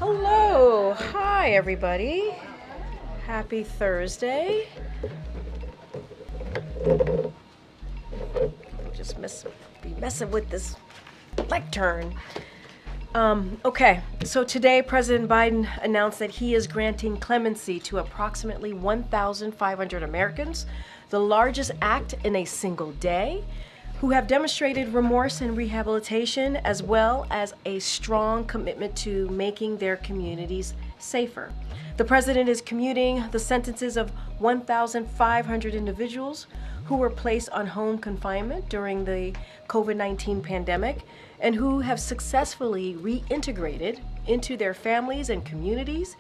Hello, hi everybody. Happy Thursday. Just be messing with this lectern. Okay, so today President Biden announced that he is granting clemency to approximately 1,500 Americans, the largest act in a single day, who have demonstrated remorse and rehabilitation, as well as a strong commitment to making their communities safer. The president is commuting the sentences of 1,500 individuals who were placed on home confinement during the COVID-19 pandemic and who have successfully reintegrated into their families and communities.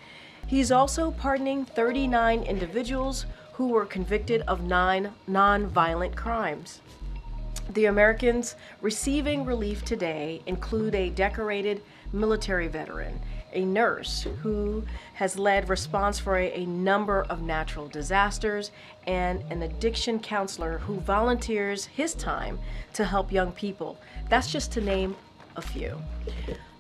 He's also pardoning 39 individuals who were convicted of 9 non-violent crimes. The Americans receiving relief today include a decorated military veteran, a nurse who has led response for a number of natural disasters, and an addiction counselor who volunteers his time to help young people. That's just to name a few.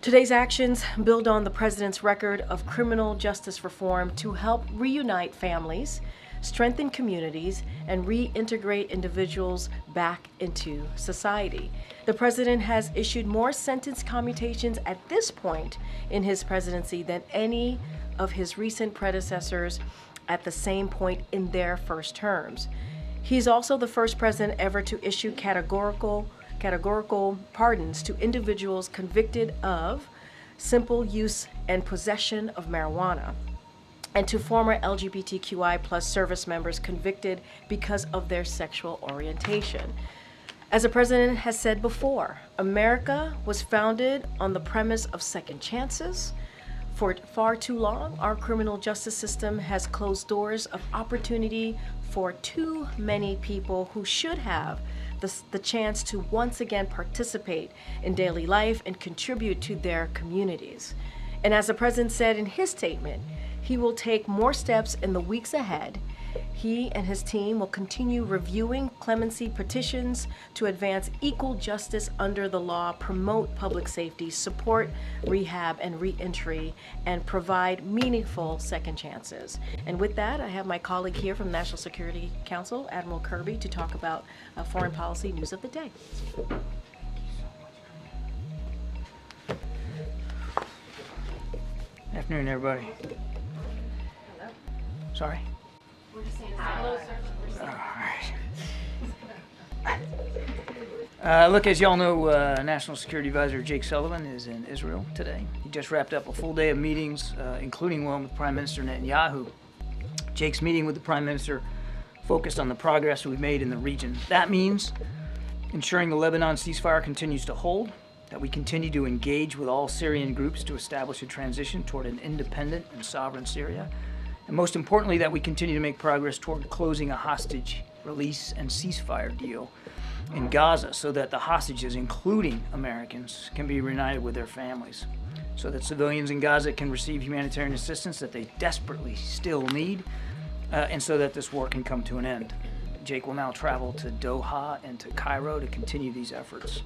Today's actions build on the president's record of criminal justice reform to help reunite families, strengthen communities, and reintegrate individuals back into society. The president has issued more sentence commutations at this point in his presidency than any of his recent predecessors at the same point in their first terms. He's also the first president ever to issue categorical pardons to individuals convicted of simple use and possession of marijuana, and to former LGBTQI plus service members convicted because of their sexual orientation. As the president has said before, America was founded on the premise of second chances. For far too long, our criminal justice system has closed doors of opportunity for too many people who should have the chance to once again participate in daily life and contribute to their communities. And as the president said in his statement, he will take more steps in the weeks ahead. He and his team will continue reviewing clemency petitions to advance equal justice under the law, promote public safety, support rehab and reentry, and provide meaningful second chances. And with that, I have my colleague here from the National Security Council, Admiral Kirby, to talk about foreign policy news of the day. Afternoon, everybody. Sorry? We're just saying hello, sir. All right. Look, as y'all know, National Security Advisor Jake Sullivan is in Israel today. He just wrapped up a full day of meetings, including one with Prime Minister Netanyahu. Jake's meeting with the Prime Minister focused on the progress we've made in the region. That means ensuring the Lebanon ceasefire continues to hold, that we continue to engage with all Syrian groups to establish a transition toward an independent and sovereign Syria, and most importantly, that we continue to make progress toward closing a hostage release and ceasefire deal in Gaza so that the hostages, including Americans, can be reunited with their families, so that civilians in Gaza can receive humanitarian assistance that they desperately still need, and so that this war can come to an end. Jake will now travel to Doha and to Cairo to continue these efforts.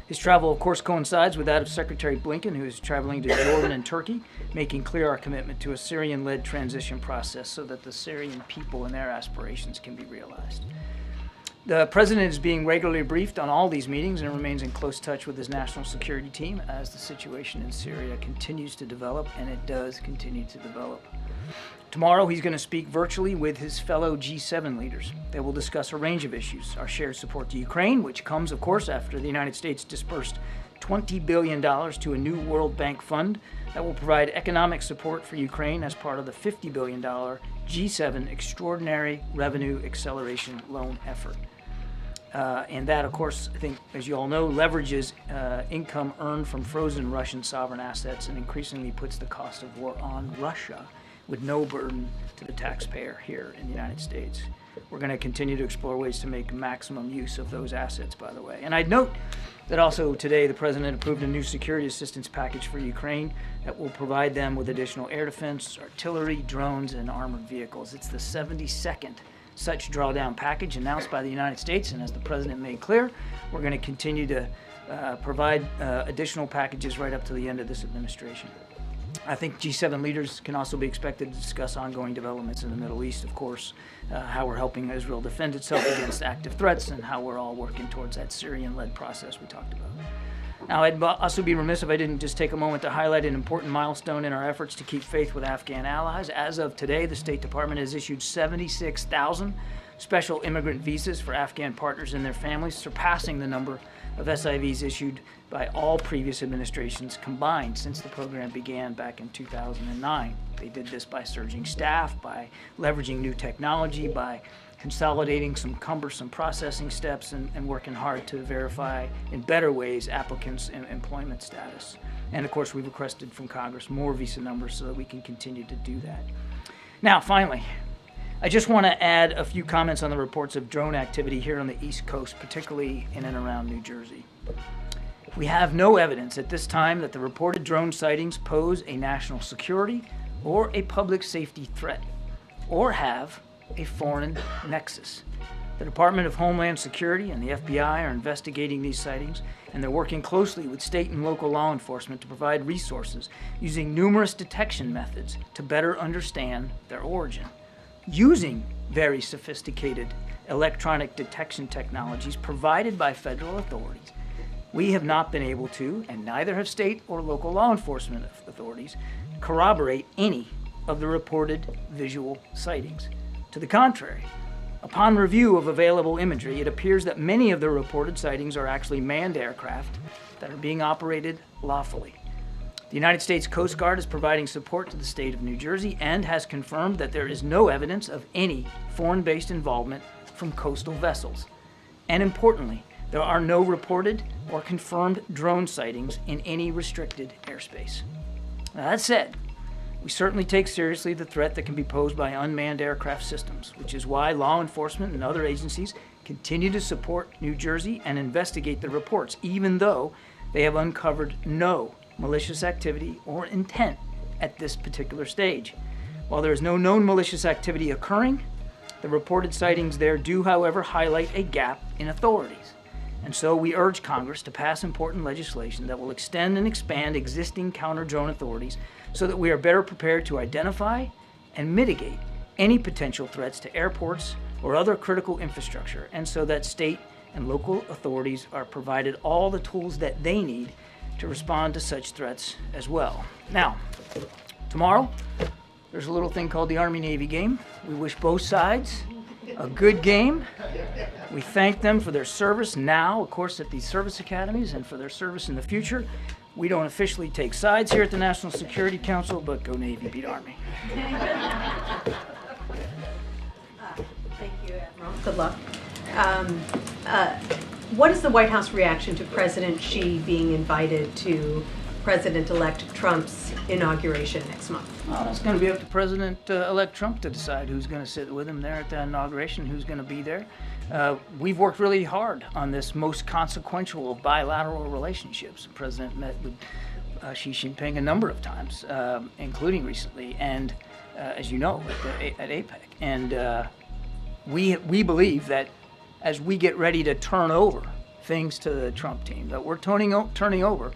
His travel, of course, coincides with that of Secretary Blinken, who is traveling to Jordan and Turkey, making clear our commitment to a Syrian-led transition process so that the Syrian people and their aspirations can be realized. The president is being regularly briefed on all these meetings and remains in close touch with his national security team as the situation in Syria continues to develop, and it does continue to develop. Tomorrow, he's going to speak virtually with his fellow G7 leaders. They will discuss a range of issues. Our shared support to Ukraine, which comes, of course, after the United States dispersed $20 billion to a new World Bank fund that will provide economic support for Ukraine as part of the $50 billion G7 Extraordinary Revenue Acceleration Loan effort. And that, of course, I think, as you all know, leverages income earned from frozen Russian sovereign assets and increasingly puts the cost of war on Russia with no burden to the taxpayer here in the United States. We're going to continue to explore ways to make maximum use of those assets, by the way. And I'd note that also today the president approved a new security assistance package for Ukraine that will provide them with additional air defense, artillery, drones, and armored vehicles. It's the 72nd such drawdown package announced by the United States, and as the president made clear, we're going to continue to provide additional packages right up to the end of this administration. I think G7 leaders can also be expected to discuss ongoing developments in the Middle East, of course, how we're helping Israel defend itself against active threats, and how we're all working towards that Syrian-led process we talked about. Now, I'd also be remiss if I didn't just take a moment to highlight an important milestone in our efforts to keep faith with Afghan allies. As of today, the State Department has issued 76,000 special immigrant visas for Afghan partners and their families, surpassing the number of SIVs issued by all previous administrations combined since the program began back in 2009. They did this by surging staff, by leveraging new technology, by consolidating some cumbersome processing steps, and working hard to verify in better ways applicants' employment status. And of course, we've requested from Congress more visa numbers so that we can continue to do that. Now, finally, I just want to add a few comments on the reports of drone activity here on the East Coast, particularly in and around New Jersey. We have no evidence at this time that the reported drone sightings pose a national security or a public safety threat, or have a foreign nexus. The Department of Homeland Security and the FBI are investigating these sightings, and they're working closely with state and local law enforcement to provide resources using numerous detection methods to better understand their origin. Using very sophisticated electronic detection technologies provided by federal authorities, we have not been able to, and neither have state or local law enforcement authorities, corroborate any of the reported visual sightings. To the contrary, upon review of available imagery, it appears that many of the reported sightings are actually manned aircraft that are being operated lawfully. The United States Coast Guard is providing support to the state of New Jersey and has confirmed that there is no evidence of any foreign-based involvement from coastal vessels. And importantly, there are no reported or confirmed drone sightings in any restricted airspace. Now, that said, we certainly take seriously the threat that can be posed by unmanned aircraft systems, which is why law enforcement and other agencies continue to support New Jersey and investigate the reports, even though they have uncovered no malicious activity or intent at this particular stage. While there is no known malicious activity occurring, the reported sightings there do, however, highlight a gap in authorities. And so we urge Congress to pass important legislation that will extend and expand existing counter-drone authorities so that we are better prepared to identify and mitigate any potential threats to airports or other critical infrastructure, and so that state and local authorities are provided all the tools that they need to respond to such threats as well. Now, tomorrow, there's a little thing called the Army-Navy game. We wish both sides a good game. We thank them for their service now, of course, at these service academies, and for their service in the future. We don't officially take sides here at the National Security Council, but go Navy, beat Army. Thank you, Admiral. Good luck. What is the White House reaction to President Xi being invited to President-elect Trump's inauguration next month? Well, it's going to be up to President-elect Trump to decide who's going to sit with him there at the inauguration, who's going to be there. We've worked really hard on this most consequential of bilateral relationships. The President met with Xi Jinping a number of times, including recently, and as you know, at APEC. And we believe that as we get ready to turn over things to the Trump team, that we're turning over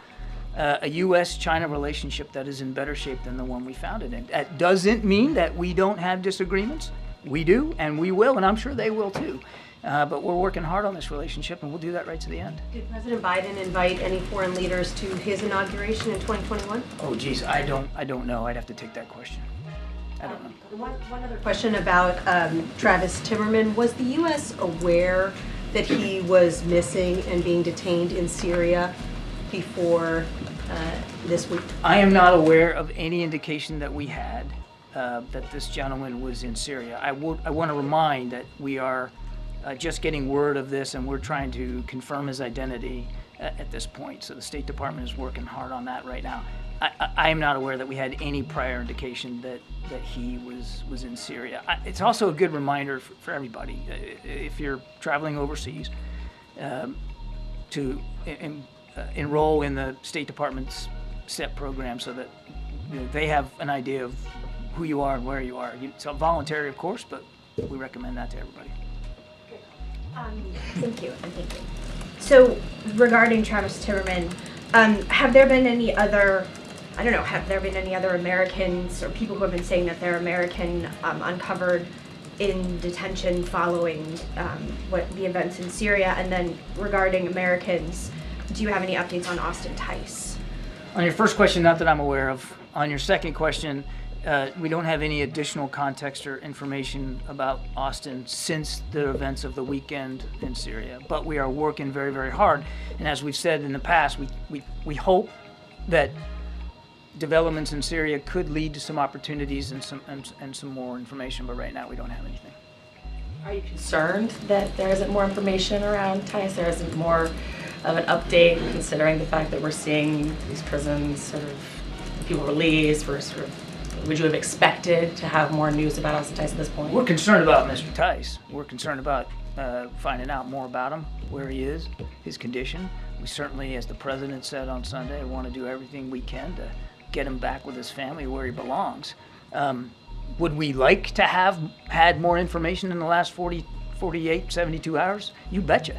a U.S.-China relationship that is in better shape than the one we found it in. That doesn't mean that we don't have disagreements. We do, and we will, and I'm sure they will too. But we're working hard on this relationship, and we'll do that right to the end. Did President Biden invite any foreign leaders to his inauguration in 2021? Oh, geez, I don't know. I'd have to take that question. I don't know. One other question about Travis Timmerman. Was the U.S. aware that he was missing and being detained in Syria before this week? I am not aware of any indication that we had that this gentleman was in Syria. I want to remind that we are just getting word of this, and we're trying to confirm his identity at this point. So the State Department is working hard on that right now. I am not aware that we had any prior indication that he was in Syria. It's also a good reminder for everybody, if you're traveling overseas, to enroll in the State Department's STEP program so that they have an idea of who you are and where you are. It's voluntary, of course, but we recommend that to everybody. Thank you. So regarding Travis Timmerman, have there been any other I don't know, have there been any other Americans or people who have been saying that they're American uncovered in detention following what the events in Syria? And then regarding Americans, do you have any updates on Austin Tice? On your first question, not that I'm aware of. On your second question, we don't have any additional context or information about Austin since the events of the weekend in Syria. But we are working very, very hard. And as we've said in the past, we hope that developments in Syria could lead to some opportunities and some more information. But right now, we don't have anything. Are you concerned that there isn't more information around Tice? There isn't more of an update, considering the fact that we're seeing these prisons sort of people released? Would you have expected to have more news about Austin Tice at this point? We're concerned about Mr. Tice. We're concerned about finding out more about him, where he is, his condition. We certainly, as the president said on Sunday, want to do everything we can to get him back with his family where he belongs. Would we like to have had more information in the last 48, 72 hours? You betcha.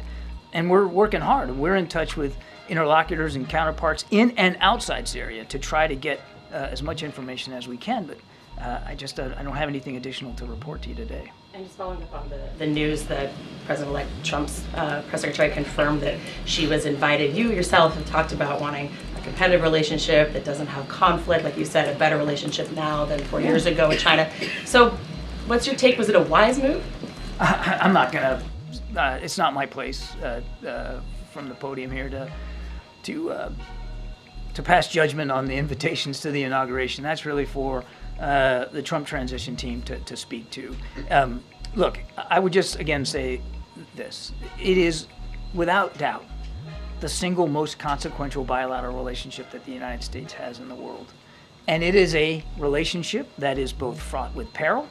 And we're working hard. We're in touch with interlocutors and counterparts in and outside Syria to try to get as much information as we can. But I don't have anything additional to report to you today. And just following up on the news that President-elect Trump's press secretary confirmed that she was invited. You yourself have talked about wanting a competitive relationship that doesn't have conflict, like you said, a better relationship now than 4 years ago with China. So what's your take? Was it a wise move? I'm not gonna, it's not my place from the podium here to pass judgment on the invitations to the inauguration. That's really for the Trump transition team to speak to. Look, I would just again say this. It is without doubt the single most consequential bilateral relationship that the United States has in the world. And it is a relationship that is both fraught with peril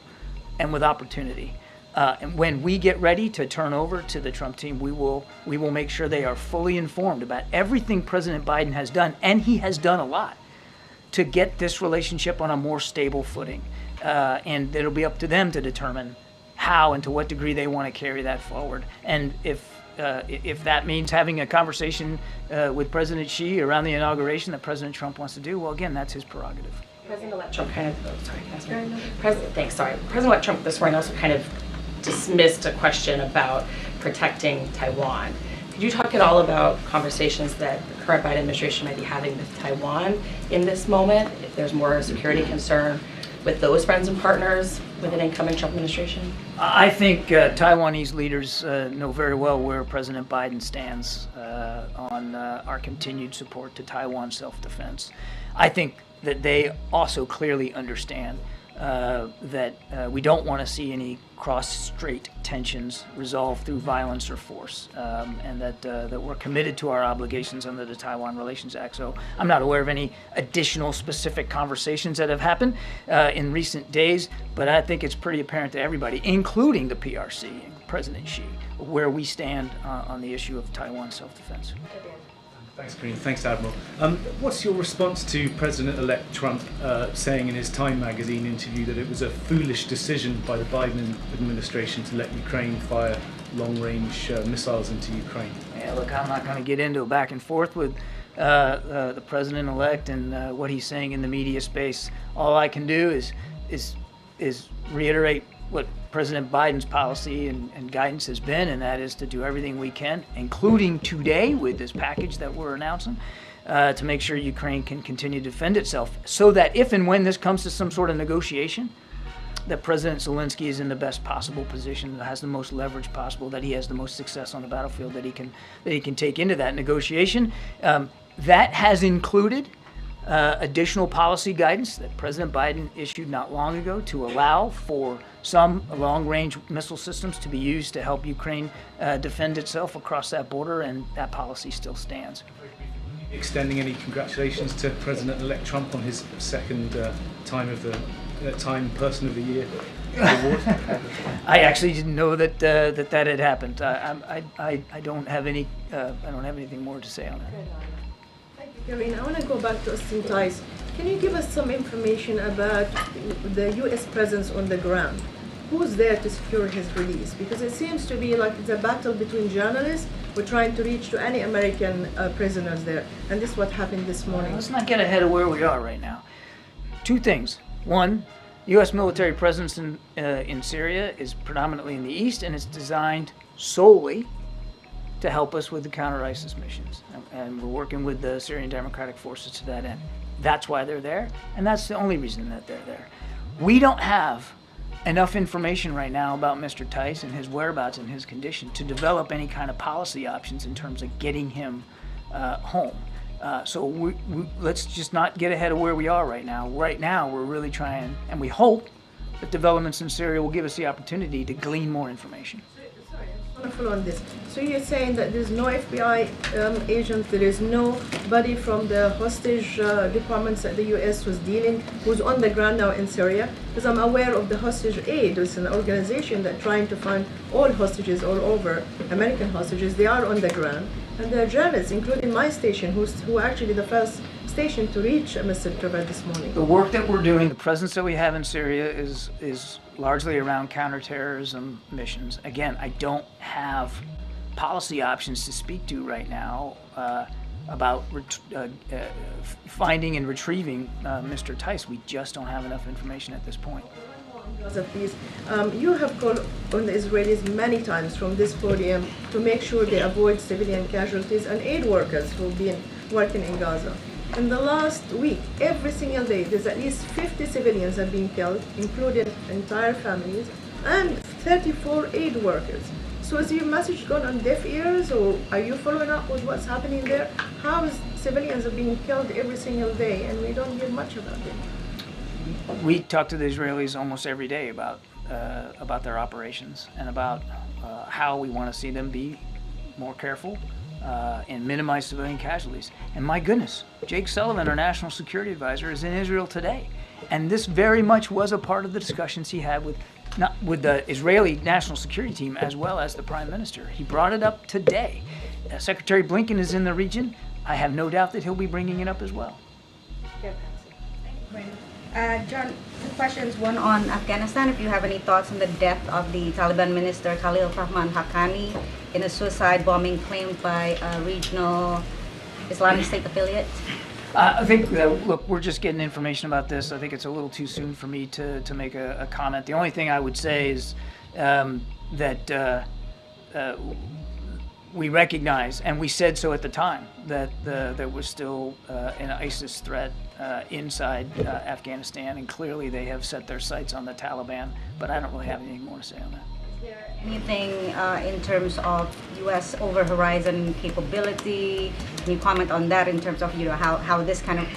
and with opportunity. And when we get ready to turn over to the Trump team, we will make sure they are fully informed about everything President Biden has done, and he has done a lot, to get this relationship on a more stable footing. And it'll be up to them to determine how and to what degree they want to carry that forward. And if that means having a conversation with President Xi around the inauguration that President Trump wants to do, well, again, that's his prerogative. President-elect Trump President-elect Trump this morning also kind of dismissed a question about protecting Taiwan. Could you talk at all about conversations that the current Biden administration might be having with Taiwan in this moment? If there's more security concern with those friends and partners with an incoming Trump administration? I think Taiwanese leaders know very well where President Biden stands on our continued support to Taiwan's self-defense. I think that they also clearly understand that we don't want to see any cross-strait tensions resolved through violence or force, and that we're committed to our obligations under the Taiwan Relations Act. So I'm not aware of any additional specific conversations that have happened in recent days, but I think it's pretty apparent to everybody, including the PRC and President Xi, where we stand on the issue of Taiwan self-defense. Thanks, Karine. Thanks, Admiral. What's your response to President-elect Trump saying in his Time magazine interview that it was a foolish decision by the Biden administration to let Ukraine fire long-range missiles into Ukraine? Yeah, look, I'm not going to get into a back and forth with the president-elect and what he's saying in the media space. All I can do is reiterate what President Biden's policy and guidance has been, and that is to do everything we can, including today with this package that we're announcing, to make sure Ukraine can continue to defend itself, so that if and when this comes to some sort of negotiation, that President Zelensky is in the best possible position, that has the most leverage possible, that he has the most success on the battlefield that he can take into that negotiation. That has included additional policy guidance that President Biden issued not long ago to allow for some long-range missile systems to be used to help Ukraine defend itself across that border, and that policy still stands. Extending any congratulations to President-elect Trump on his second Time Person of the Year award. I actually didn't know that that had happened. I don't have anything more to say on that. Karine, I want to go back to Austin Tice. Can you give us some information about the U.S. presence on the ground? Who's there to secure his release? Because it seems to be like it's a battle between journalists we're trying to reach to any American prisoners there. And this is what happened this morning. Let's not get ahead of where we are right now. Two things. One, U.S. military presence in Syria is predominantly in the east, and it's designed solely to help us with the counter-ISIS missions. And we're working with the Syrian Democratic Forces to that end. That's why they're there, and that's the only reason that they're there. We don't have enough information right now about Mr. Tice and his whereabouts and his condition to develop any kind of policy options in terms of getting him home. So let's just not get ahead of where we are right now. Right now, we're really trying, and we hope that developments in Syria will give us the opportunity to glean more information. Sorry, I just want to follow on this. So you're saying that there's no FBI agent, there is nobody from the hostage departments that the U.S. was dealing, who's on the ground now in Syria? Because I'm aware of the Hostage Aid. It's an organization that's trying to find all hostages all over, American hostages. They are on the ground. And there are journalists, including my station, who are actually the first station to reach Mr. Trevor this morning. The work that we're doing, the presence that we have in Syria is largely around counterterrorism missions. Again, I don't have policy options to speak to right now about finding and retrieving Mr. Tice. We just don't have enough information at this point. Because of these, you have called on the Israelis many times from this podium to make sure they avoid civilian casualties and aid workers who've been working in Gaza. In the last week, every single day, there's at least 50 civilians have been killed, including entire families, and 34 aid workers. So has your message gone on deaf ears, or are you following up with what's happening there? How is civilians are being killed every single day, and we don't hear much about it? We talk to the Israelis almost every day about their operations and about how we want to see them be more careful and minimize civilian casualties. And my goodness, Jake Sullivan, our national security advisor, is in Israel today. And this very much was a part of the discussions he had with the Israeli national security team as well as the prime minister. He brought it up today. Secretary Blinken is in the region. I have no doubt that he'll be bringing it up as well. John, two questions. One on Afghanistan. If you have any thoughts on the death of the Taliban minister Khalil Rahman Haqqani in a suicide bombing claimed by a regional Islamic State affiliate? I think, look, we're just getting information about this. I think it's a little too soon for me to make a comment. The only thing I would say is that we recognize, and we said so at the time, that there was still an ISIS threat inside Afghanistan, and clearly they have set their sights on the Taliban, but I don't really have anything more to say on that. Is there anything in terms of U.S. over-horizon capability? Can you comment on that in terms of how this kind of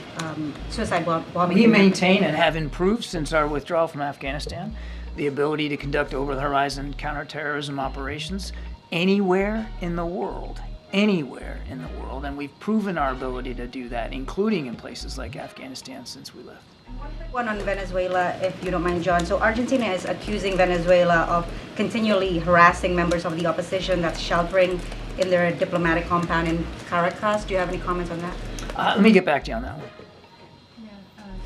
suicide bombing? We maintain and have improved since our withdrawal from Afghanistan the ability to conduct over-the-horizon counterterrorism operations anywhere in the world, and we've proven our ability to do that, including in places like Afghanistan since we left. One on Venezuela, if you don't mind, John. So Argentina is accusing Venezuela of continually harassing members of the opposition that's sheltering in their diplomatic compound in Caracas. Do you have any comments on that? Let me get back to you on that one.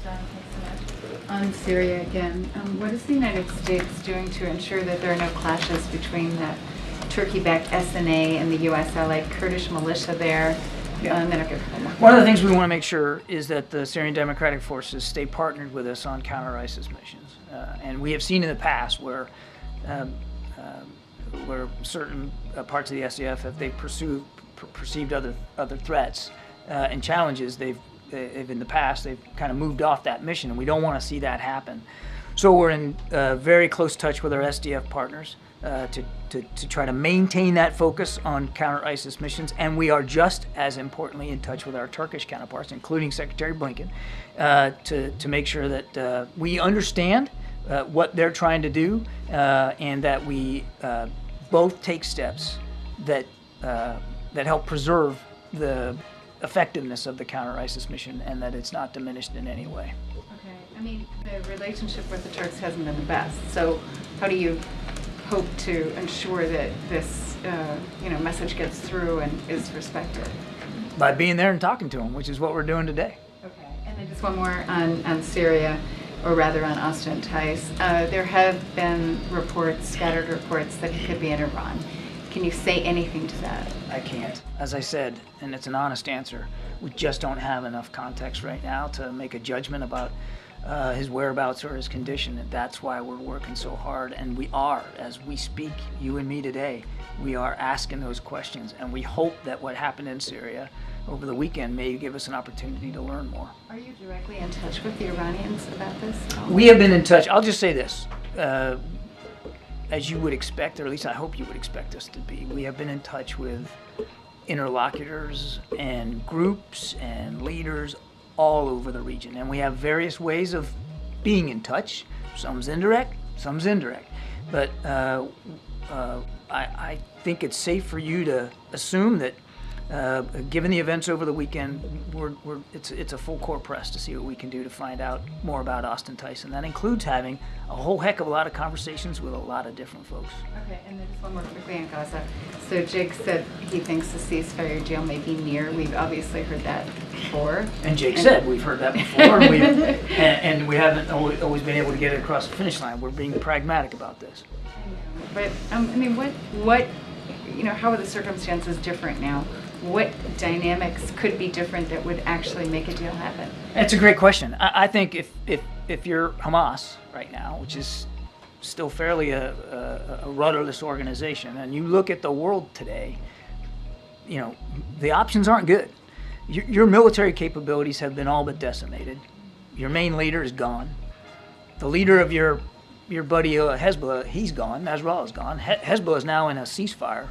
John, thanks so much. On Syria again, what is the United States doing to ensure that there are no clashes between that Turkey-backed SNA and the US-allied Kurdish militia there? Yeah. And then I'll get one more. One of the things we want to make sure is that the Syrian Democratic Forces stay partnered with us on counter-ISIS missions. And we have seen in the past where certain parts of the SDF, if they perceived other threats and challenges, they've in the past, they've kind of moved off that mission, and we don't want to see that happen. So we're in very close touch with our SDF partners to try to maintain that focus on counter-ISIS missions, and we are just as importantly in touch with our Turkish counterparts, including Secretary Blinken, to make sure that we understand what they're trying to do, and that we both take steps that help preserve the effectiveness of the counter-ISIS mission, and that it's not diminished in any way. Okay. I mean, the relationship with the Turks hasn't been the best. So how do you hope to ensure that this message gets through and is respected? By being there and talking to them, which is what we're doing today. Okay. And then just one more on Syria, or rather on Austin Tice. There have been reports, scattered reports, that he could be in Iran. Can you say anything to that? I can't. As I said, and it's an honest answer, we just don't have enough context right now to make a judgment about his whereabouts or his condition, and that's why we're working so hard. And we are, as we speak, you and me today, we are asking those questions, and we hope that what happened in Syria over the weekend may give us an opportunity to learn more. Are you directly in touch with the Iranians about this? We have been in touch. I'll just say this. As you would expect, or at least I hope you would expect us to be, we have been in touch with interlocutors and groups and leaders all over the region. And we have various ways of being in touch. Some's indirect, some's indirect. But I think it's safe for you to assume that given the events over the weekend, it's a full court press to see what we can do to find out more about Austin Tyson. That includes having a whole heck of a lot of conversations with a lot of different folks. Okay, and then just one more quickly on Gaza. So Jake said he thinks the ceasefire deal may be near. We've obviously heard that before. And Jake said we've heard that before, and we haven't always been able to get it across the finish line. We're being pragmatic about this. But I mean, what, how are the circumstances different now? What dynamics could be different that would actually make a deal happen? That's a great question. I think if you're Hamas right now, which is still fairly a rudderless organization, and you look at the world today, the options aren't good. Your military capabilities have been all but decimated. Your main leader is gone. The leader of your buddy Hezbollah, he's gone. Nasrallah is gone. Hezbollah is now in a ceasefire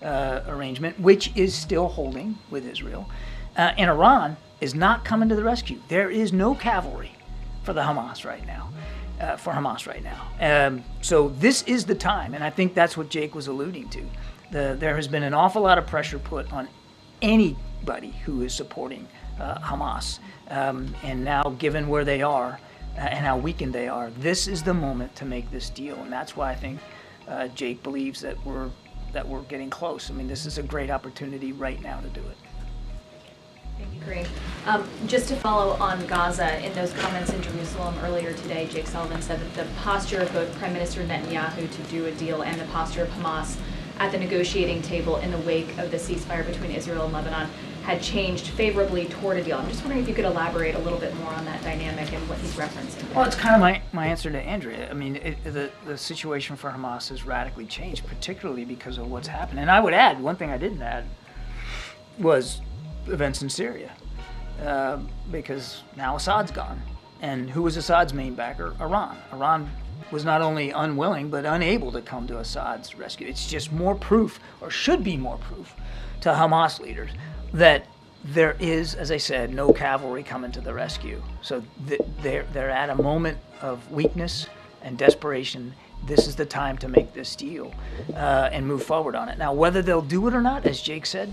arrangement, which is still holding with Israel. And Iran is not coming to the rescue. There is no cavalry for Hamas right now. So this is the time, and I think that's what Jake was alluding to. There has been an awful lot of pressure put on anybody who is supporting Hamas. And now, given where they are and how weakened they are, this is the moment to make this deal. And that's why I think Jake believes that we're getting close. I mean, this is a great opportunity right now to do it. Thank you, Karine. Just to follow on Gaza, in those comments in Jerusalem earlier today, Jake Sullivan said that the posture of both Prime Minister Netanyahu to do a deal and the posture of Hamas at the negotiating table in the wake of the ceasefire between Israel and Lebanon had changed favorably toward a deal. I'm just wondering if you could elaborate a little bit more on that dynamic and what he's referencing there. Well, it's kind of my answer to Andrea. I mean, the situation for Hamas has radically changed, particularly because of what's happened. And I would add, one thing I didn't add was events in Syria, because now Assad's gone. And who was Assad's main backer? Iran. Iran was not only unwilling, but unable to come to Assad's rescue. It's just more proof, or should be more proof, to Hamas leaders that there is, as I said, no cavalry coming to the rescue. So they're at a moment of weakness and desperation. This is the time to make this deal and move forward on it. Now, whether they'll do it or not, as Jake said,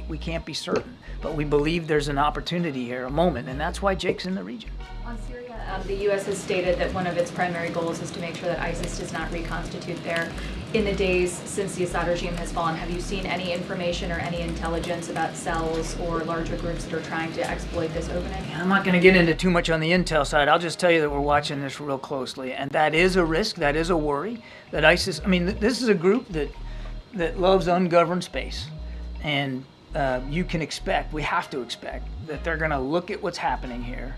we can't be certain. But we believe there's an opportunity here, a moment, and that's why Jake's in the region. On Syria, the U.S. has stated that one of its primary goals is to make sure that ISIS does not reconstitute there. In the days since the Assad regime has fallen, have you seen any information or any intelligence about cells or larger groups that are trying to exploit this opening? I'm not going to get into too much on the intel side. I'll just tell you that we're watching this real closely, and that is a risk, that is a worry, that ISIS, this is a group that loves ungoverned space, and you can expect, we have to expect, that they're going to look at what's happening here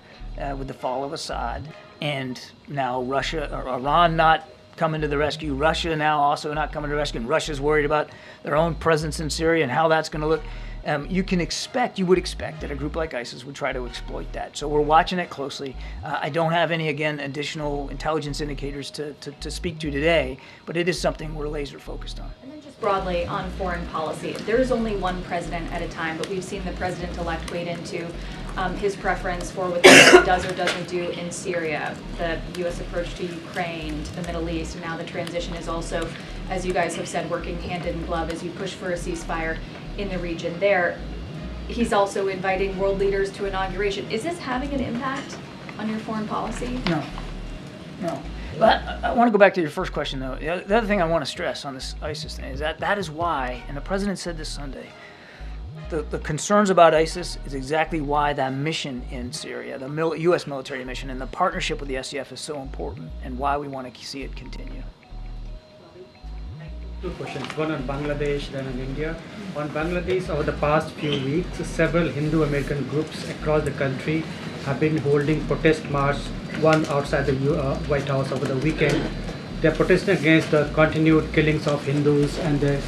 with the fall of Assad, and now Russia or Iran not coming to the rescue, Russia now also not coming to the rescue, and Russia's worried about their own presence in Syria and how that's going to look. You would expect that a group like ISIS would try to exploit that. So we're watching it closely. I don't have any, again, additional intelligence indicators to speak to today, but it is something we're laser focused on. And then just broadly on foreign policy, there is only one president at a time, but we've seen the president-elect wade into his preference for what the U.S. does or doesn't do in Syria, the U.S. approach to Ukraine, to the Middle East, and now the transition is also, as you guys have said, working hand in glove as you push for a ceasefire in the region there. He's also inviting world leaders to inauguration. Is this having an impact on your foreign policy? No. But I want to go back to your first question, though. The other thing I want to stress on this ISIS thing is that is why, and the president said this Sunday, the concerns about ISIS is exactly why that mission in Syria, the U.S. military mission, and the partnership with the SDF is so important, and why we want to see it continue. Two questions, one on Bangladesh, then on India. On Bangladesh, over the past few weeks, several Hindu American groups across the country have been holding protest march, one outside the White House over the weekend. They're protesting against the continued killings of Hindus and their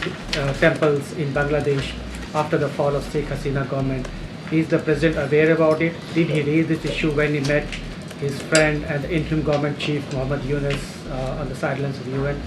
temples in Bangladesh after the fall of Sheikh Hasina government. Is the president aware about it? Did he raise this issue when he met his friend and the interim government chief Muhammad Yunus on the sidelines of the UN?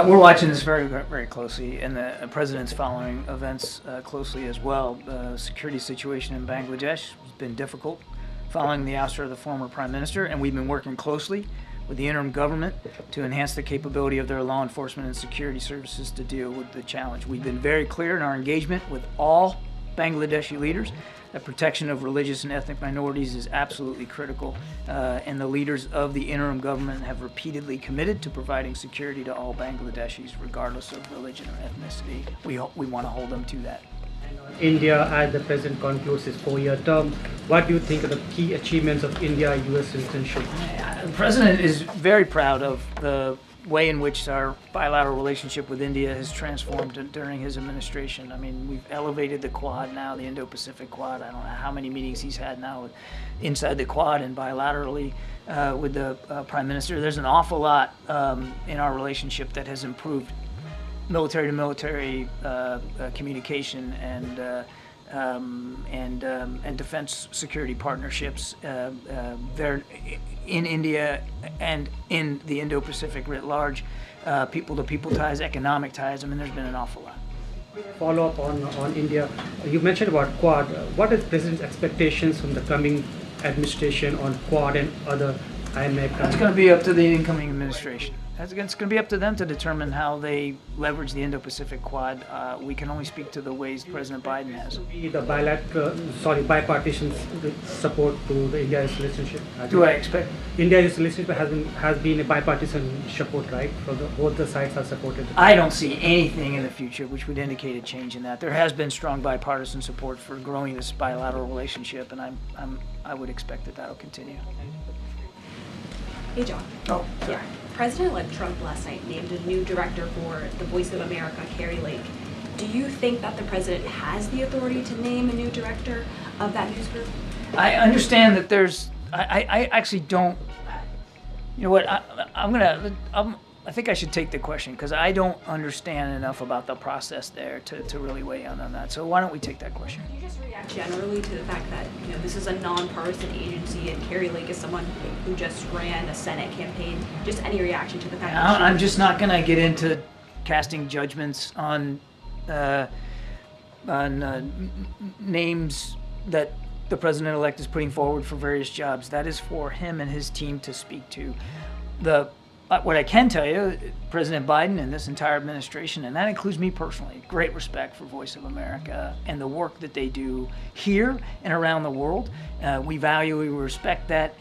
We're watching this very, very closely, and the president's following events closely as well. The security situation in Bangladesh has been difficult following the ouster of the former prime minister, and we've been working closely with the interim government to enhance the capability of their law enforcement and security services to deal with the challenge. We've been very clear in our engagement with all Bangladeshi leaders that protection of religious and ethnic minorities is absolutely critical, and the leaders of the interim government have repeatedly committed to providing security to all Bangladeshis, regardless of religion or ethnicity. We want to hold them to that. India, as the president concludes his 4-year term, what do you think are the key achievements of India-US relationship? The president is very proud of the way in which our bilateral relationship with India has transformed during his administration. I mean, we've elevated the Quad now, the Indo-Pacific Quad. I don't know how many meetings he's had now inside the Quad and bilaterally with the Prime Minister. There's an awful lot in our relationship that has improved military-to-military communication and defense security partnerships there in India and in the Indo-Pacific writ large, people-to-people ties, economic ties. I mean, there's been an awful lot. Follow up on India. You mentioned about Quad. What is President's expectations from the coming administration on Quad and other IMEC countries? It's going to be up to the incoming administration. It's going to be up to them to determine how they leverage the Indo-Pacific Quad. We can only speak to the ways President Biden has. The bipartisan support to the India-US relationship. Do I expect? India-US relationship has been a bipartisan support, right? Both the sides are supported. I don't see anything in the future which would indicate a change in that. There has been strong bipartisan support for growing this bilateral relationship, and I would expect that that'll continue. Hey, John. Oh, sorry. Yeah. President-elect Trump last night named a new director for the Voice of America, Kari Lake. Do you think that the president has the authority to name a new director of that news group? I understand that there's. I actually don't. You know what? I think I should take the question because I don't understand enough about the process there to really weigh in on that. So why don't we take that question? Can you just react generally to the fact that this is a nonpartisan agency and Kari Lake is someone who just ran a Senate campaign? Just any reaction to the fact that I'm just not going to get into casting judgments on names that the president-elect is putting forward for various jobs. That is for him and his team to speak to. What I can tell you, President Biden and this entire administration, and that includes me personally, great respect for Voice of America and the work that they do here and around the world. We respect that.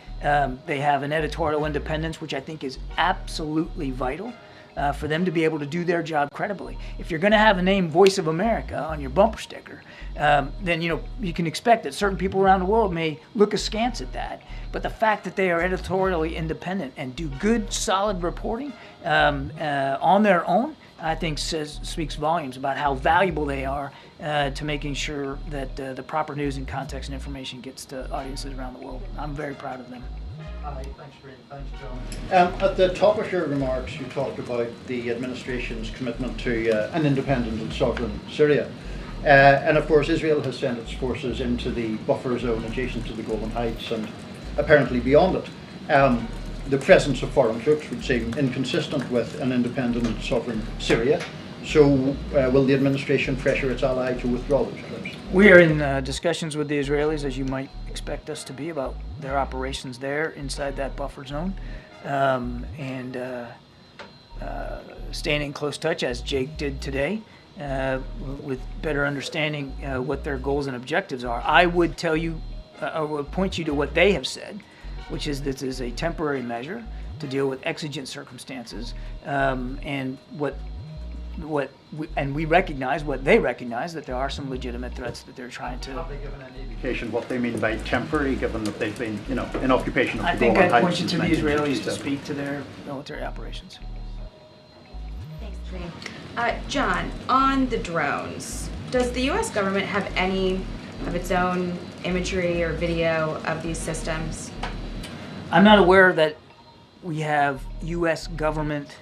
They have an editorial independence, which I think is absolutely vital for them to be able to do their job credibly. If you're going to have a name Voice of America on your bumper sticker, then you can expect that certain people around the world may look askance at that. But the fact that they are editorially independent and do good, solid reporting on their own, I think speaks volumes about how valuable they are to making sure that the proper news and context and information gets to audiences around the world. I'm very proud of them. Hi, thanks, Karine. Thanks, John. At the top of your remarks, you talked about the administration's commitment to an independent and sovereign Syria. And of course, Israel has sent its forces into the buffer zone adjacent to the Golan Heights and apparently beyond it. The presence of foreign troops would seem inconsistent with an independent and sovereign Syria. So will the administration pressure its ally to withdraw those troops? We are in discussions with the Israelis, as you might expect us to be, about their operations there inside that buffer zone, and staying in close touch, as Jake did today, with better understanding what their goals and objectives are. I would tell you, I would point you to what they have said, which is this is a temporary measure to deal with exigent circumstances, and we recognize what they recognize, that there are some legitimate threats that they're trying to. Have they given any indication what they mean by temporary, given that they've been, in occupation of the I think Golan I'd Heights point you to the since Israelis to 1967? speak to their military operations. Thanks, Karine. John, on the drones, does the U.S. government have any of its own imagery or video of these systems? I'm not aware that we have U.S. government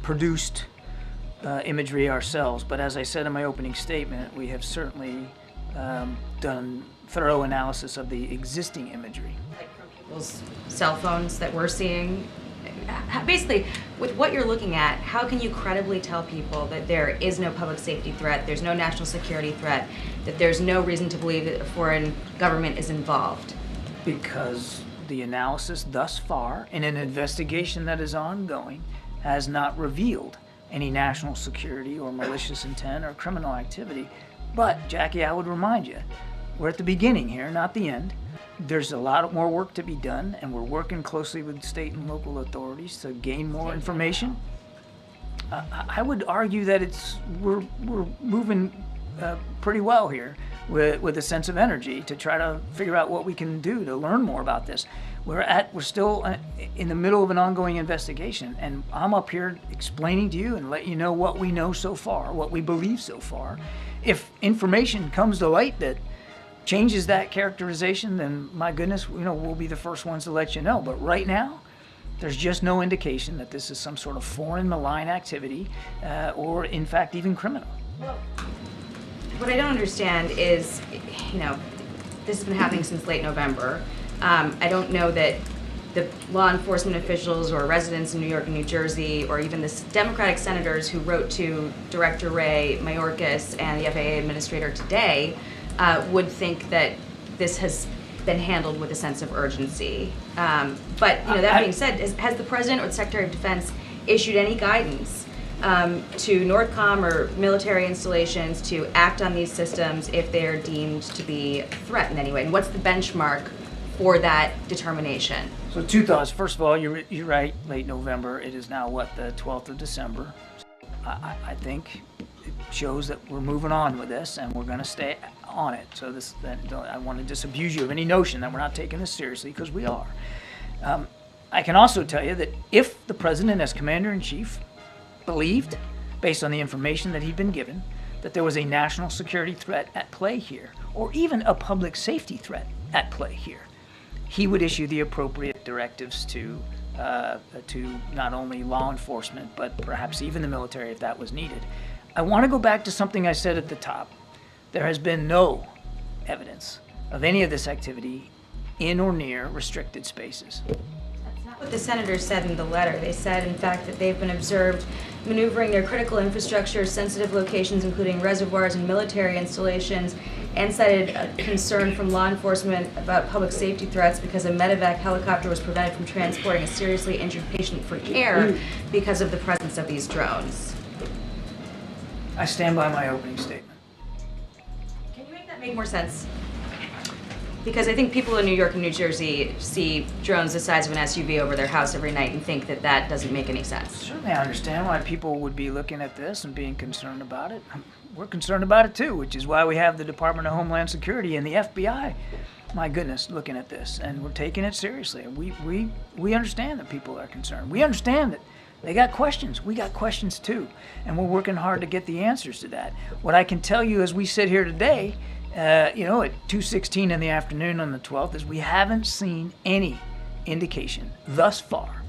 produced imagery ourselves, but as I said in my opening statement, we have certainly done thorough analysis of the existing imagery. Like from people's cell phones that we're seeing? Basically, with what you're looking at, how can you credibly tell people that there is no public safety threat, there's no national security threat, that there's no reason to believe that a foreign government is involved? Because the analysis thus far, in an investigation that is ongoing, has not revealed any national security or malicious intent or criminal activity. But, Jackie, I would remind you, we're at the beginning here, not the end. There's a lot more work to be done, and we're working closely with state and local authorities to gain more information. I would argue that we're moving pretty well here with a sense of energy to try to figure out what we can do to learn more about this. We're still in the middle of an ongoing investigation, and I'm up here explaining to you and letting you know what we know so far, what we believe so far. If information comes to light that changes that characterization, then my goodness, we'll be the first ones to let you know. But right now, there's just no indication that this is some sort of foreign malign activity or, in fact, even criminal. What I don't understand is, this has been happening since late November. I don't know that the law enforcement officials or residents in New York and New Jersey, or even the Democratic senators who wrote to Director Ray Mayorkas and the FAA administrator today would think that this has been handled with a sense of urgency. But that being said, has the President or the Secretary of Defense issued any guidance to NORTHCOM or military installations to act on these systems if they are deemed to be a threat in any way? And what's the benchmark for that determination? So 2 thoughts. First of all, you're right, late November. It is now, the 12th of December. I think it shows that we're moving on with this, and we're going to stay on it. So I want to disabuse you of any notion that we're not taking this seriously, because we are. I can also tell you that if the President, as Commander-in-Chief, believed, based on the information that he'd been given, that there was a national security threat at play here, or even a public safety threat at play here, he would issue the appropriate directives to not only law enforcement, but perhaps even the military if that was needed. I want to go back to something I said at the top. There has been no evidence of any of this activity in or near restricted spaces. That's not what the senators said in the letter. They said, in fact, that they've been observed maneuvering their critical infrastructure, sensitive locations, including reservoirs and military installations, and cited a concern from law enforcement about public safety threats because a medevac helicopter was prevented from transporting a seriously injured patient for care because of the presence of these drones. I stand by my opening statement. Can you make that make more sense? Because I think people in New York and New Jersey see drones the size of an SUV over their house every night and think that that doesn't make any sense. Certainly I understand why people would be looking at this and being concerned about it. We're concerned about it too, which is why we have the Department of Homeland Security and the FBI, my goodness, looking at this. And we're taking it seriously. We understand that people are concerned. We understand that they got questions. We got questions too. And we're working hard to get the answers to that. What I can tell you as we sit here today, at 2:16 in the afternoon on the 12th, is we haven't seen any indication thus far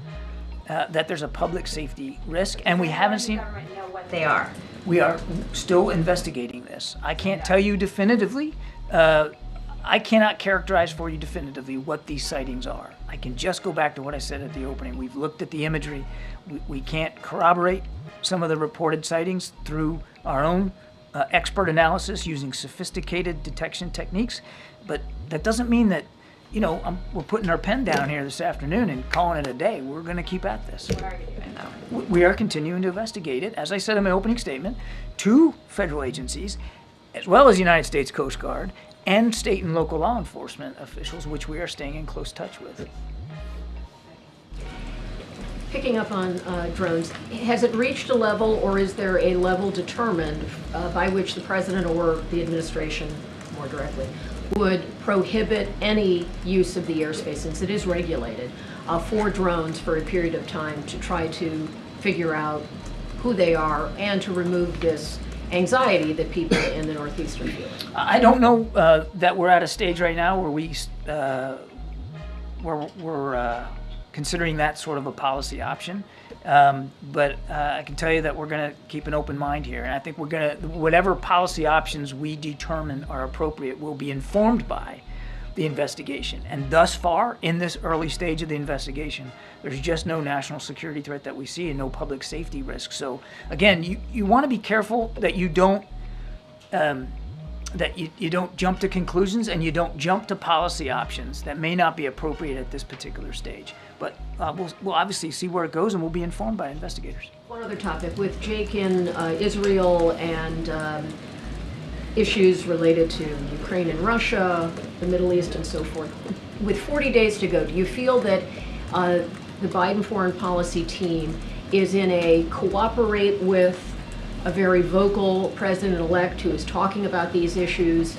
that there's a public safety risk, and we haven't seen. Does the government know what they are? We are still investigating this. I can't tell you definitively. I cannot characterize for you definitively what these sightings are. I can just go back to what I said at the opening. We've looked at the imagery. We can't corroborate some of the reported sightings through our own expert analysis using sophisticated detection techniques, but that doesn't mean that, we're putting our pen down here this afternoon and calling it a day. We're going to keep at this. What are you doing though? We are continuing to investigate it, as I said in my opening statement, 2 federal agencies, as well as the United States Coast Guard and state and local law enforcement officials, which we are staying in close touch with. Picking up on drones, has it reached a level, or is there a level determined by which the president or the administration, more directly, would prohibit any use of the airspace, since it is regulated, for drones for a period of time to try to figure out who they are and to remove this anxiety that people in the Northeast are feeling? I don't know that we're at a stage right now where we're considering that sort of a policy option. But I can tell you that we're going to keep an open mind here. And I think we're going to, whatever policy options we determine are appropriate will be informed by the investigation. And thus far, in this early stage of the investigation, there's just no national security threat that we see and no public safety risk. So again, you want to be careful that you don't you don't jump to conclusions and you don't jump to policy options that may not be appropriate at this particular stage. But we'll obviously see where it goes, and we'll be informed by investigators. One other topic, with Jake in Israel and issues related to Ukraine and Russia, the Middle East and so forth. With 40 days to go, do you feel that the Biden foreign policy team is in a cooperate with a very vocal president-elect who is talking about these issues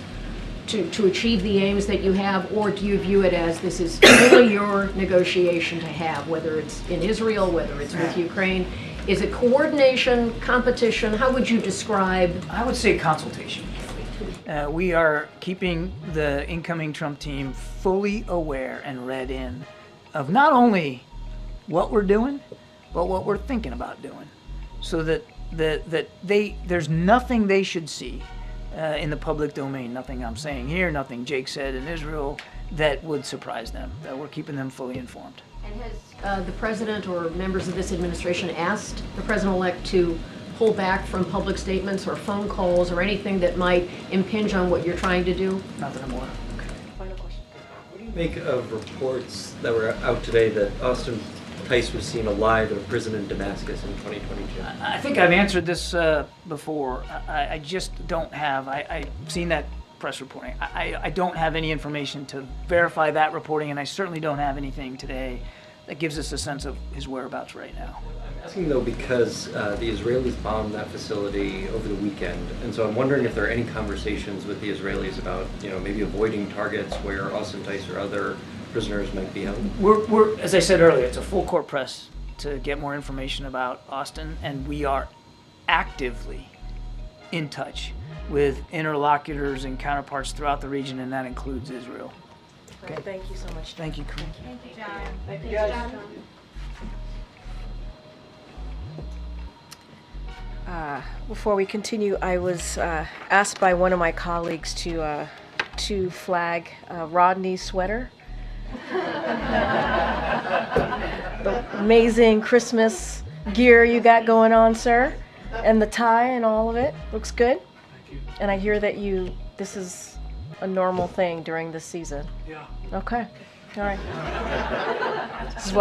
to achieve the aims that you have, or do you view it as this is only your negotiation to have, whether it's in Israel, whether it's with Ukraine? Is it coordination, competition? How would you describe? I would say consultation. We are keeping the incoming Trump team fully aware and read in of not only what we're doing, but what we're thinking about doing, so that there's nothing they should see in the public domain, nothing I'm saying here, nothing Jake said in Israel, that would surprise them. We're keeping them fully informed. And has the president or members of this administration asked the president-elect to pull back from public statements or phone calls or anything that might impinge on what you're trying to do? Not that I'm aware of. Final question. What do you make of reports that were out today that Austin Tice was seen alive in a prison in Damascus in 2022? I think I've answered this before. I just don't have, I've seen that press reporting. I don't have any information to verify that reporting, and I certainly don't have anything today that gives us a sense of his whereabouts right now. I'm asking though because the Israelis bombed that facility over the weekend, and so I'm wondering if there are any conversations with the Israelis about, maybe avoiding targets where Austin Tice or other prisoners might be held. We're, as I said earlier, it's a full court press to get more information about Austin, and we are actively in touch with interlocutors and counterparts throughout the region, and that includes Israel. Okay. Thank you so much. Thank you, Karine. Thank you, John. Thank you, guys. Before we continue, I was asked by one of my colleagues to flag Rodney's sweater. The amazing Christmas gear you got going on, sir, and the tie and all of it looks good. Thank you. And I hear that this is a normal thing during this season. Yeah. Okay. All right. This is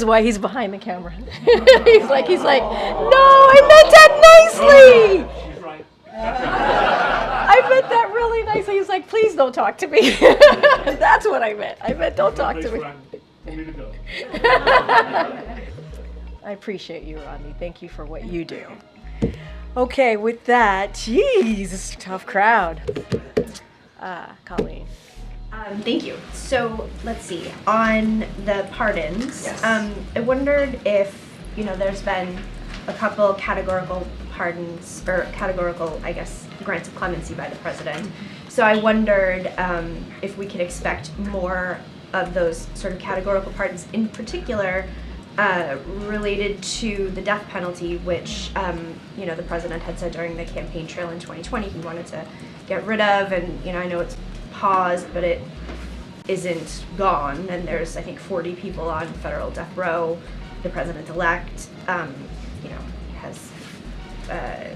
why he's behind the camera. he's like, no, I meant that nicely. She's right. I meant that really nicely. He's like, please don't talk to me. That's what I meant. I meant don't talk to me. I appreciate you, Rodney. Thank you for what you do. Okay, with that, geez, this is a tough crowd. Colleen. Thank you. So let's see. On the pardons, Yes. I wondered if, there's been a couple categorical pardons, or categorical, I guess, grants of clemency by the president. So I wondered if we could expect more of those sort of categorical pardons, in particular related to the death penalty, which, the president had said during the campaign trail in 2020 he wanted to get rid of, and, I know it's paused, but it isn't gone, and there's, I think, 40 people on federal death row. The president-elect, has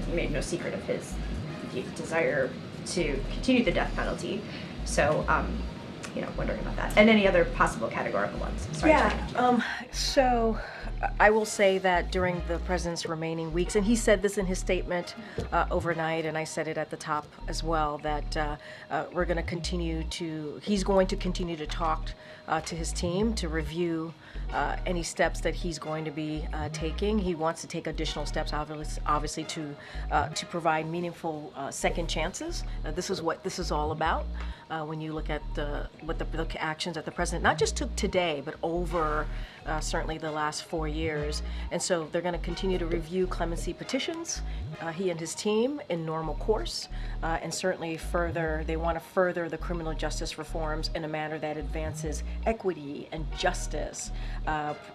made no secret of his desire to continue the death penalty. So, wondering about that. And any other possible categorical ones. Sorry. Yeah, so I will say that during the president's remaining weeks, and he said this in his statement overnight, and I said it at the top as well, that he's going to continue to talk to his team to review any steps that he's going to be taking. He wants to take additional steps, obviously, to provide meaningful second chances. This is what this is all about. When you look at the what the actions that the president not just took today, but over certainly the last 4 years. And so they're going to continue to review clemency petitions, he and his team, in normal course, and certainly they want to further the criminal justice reforms in a manner that advances equity and justice,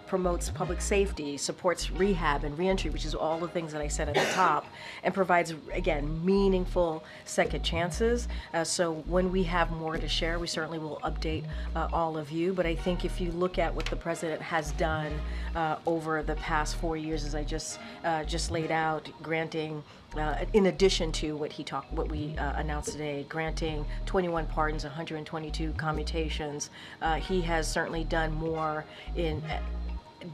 promotes public safety, supports rehab and reentry, which is all the things that I said at the top, and provides, again, meaningful second chances. So when we have more to share, we certainly will update all of you. But I think if you look at what the president has done over the past 4 years, as I just laid out, granting, in addition to what we announced today, granting 21 pardons, 122 commutations, he has certainly done more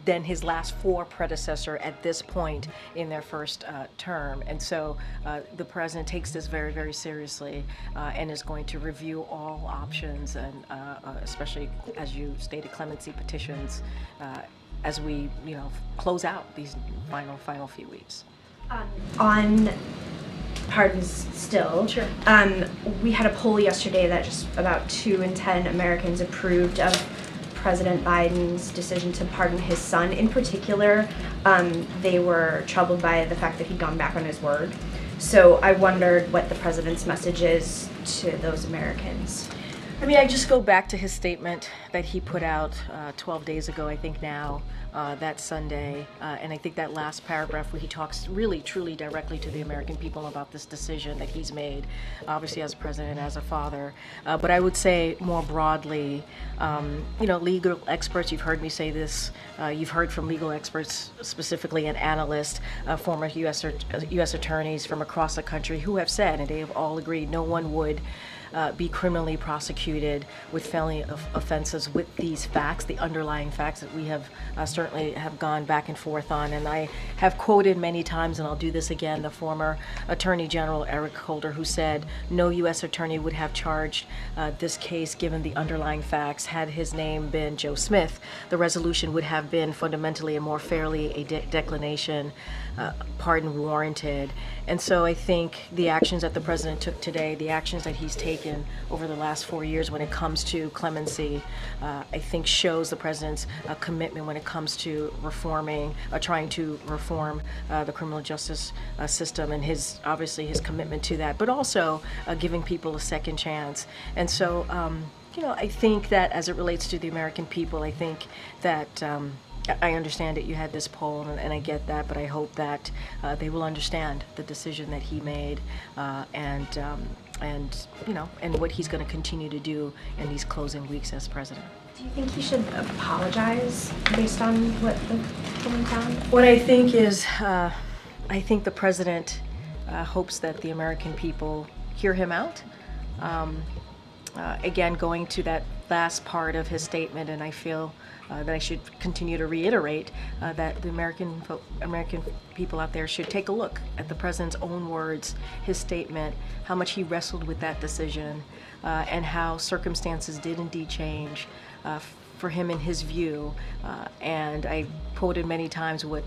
than his last 4 predecessor at this point in their first term. And so the president takes this very, very seriously and is going to review all options, and especially, as you stated, clemency petitions as we close out these final few weeks. On pardons still, sure. We had a poll yesterday that just about 2 in 10 Americans approved of President Biden's decision to pardon his son. In particular, they were troubled by the fact that he'd gone back on his word. So I wondered what the president's message is to those Americans. I mean, I just go back to his statement that he put out 12 days ago, I think now, that Sunday. And I think that last paragraph where he talks really, truly directly to the American people about this decision that he's made, obviously as president, as a father. But I would say more broadly, legal experts, you've heard me say this, you've heard from legal experts, specifically an analyst, former U.S. attorneys from across the country who have said, and they have all agreed, no one would be criminally prosecuted with felony offenses with these facts, the underlying facts that we have certainly have gone back and forth on. And I have quoted many times, and I'll do this again, the former Attorney General Eric Holder, who said no U.S. attorney would have charged this case given the underlying facts. Had his name been Joe Smith, the resolution would have been fundamentally and more fairly a declination, pardon warranted. And so I think the actions that the president took today, the actions that he's taken over the last 4 years when it comes to clemency, I think shows the president's commitment when it comes to trying to reform the criminal justice system, and obviously his commitment to that, but also giving people a second chance. And so, I think that as it relates to the American people, I think that I understand that you had this poll, and I get that, but I hope that they will understand the decision that he made, and what he's going to continue to do in these closing weeks as president. Do you think he should apologize based on what the polling found? What I think is, I think the president hopes that the American people hear him out. Again, going to that last part of his statement, and I feel that I should continue to reiterate that the American people out there should take a look at the president's own words, his statement, how much he wrestled with that decision, and how circumstances did indeed change for him in his view. And I quoted many times what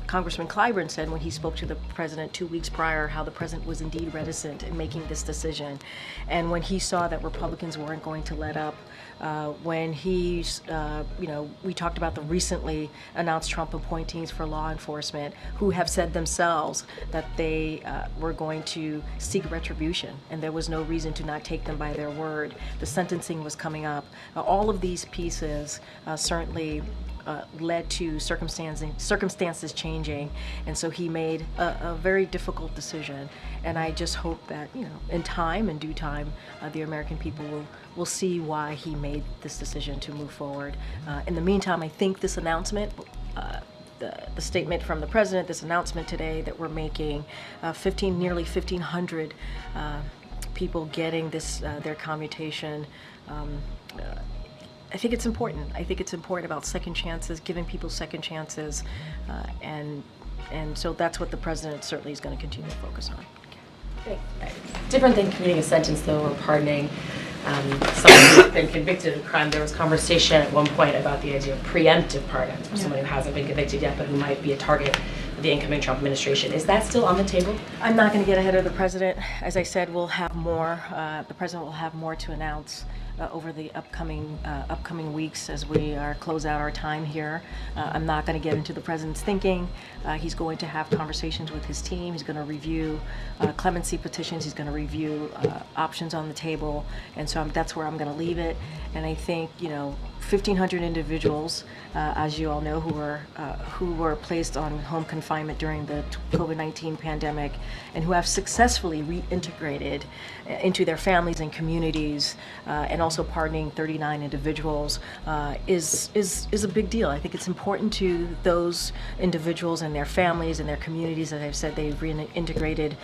Congressman Clyburn said when he spoke to the president 2 weeks prior, how the president was indeed reticent in making this decision. And when he saw that Republicans weren't going to let up, when we talked about the recently announced Trump appointees for law enforcement who have said themselves that they were going to seek retribution, and there was no reason to not take them by their word. The sentencing was coming up. All of these pieces certainly led to circumstances changing, and so he made a very difficult decision. And I just hope that in time, in due time, the American people will see why he made this decision to move forward. In the meantime, I think this announcement, the statement from the president, this announcement today that we're making, nearly 1,500 people getting their commutation. I think it's important. I think it's important about second chances, giving people second chances, and so that's what the president certainly is going to continue to focus on. Different than commuting a sentence, though, or pardoning someone who's been convicted of a crime. There was conversation at one point about the idea of preemptive pardons, for someone who hasn't been convicted yet, but who might be a target the incoming Trump administration. Is that still on the table? I'm not going to get ahead of the president. As I said, we'll have more. The president will have more to announce over the upcoming weeks as we close out our time here. I'm not going to get into the president's thinking. He's going to have conversations with his team. He's going to review clemency petitions. He's going to review options on the table, and so that's where I'm going to leave it. And I think 1,500 individuals, as you all know, who were placed on home confinement during the COVID-19 pandemic, and who have successfully reintegrated into their families and communities, and also pardoning 39 individuals, is a big deal. I think it's important to those individuals and their families and their communities. As I've said, they've reintegrated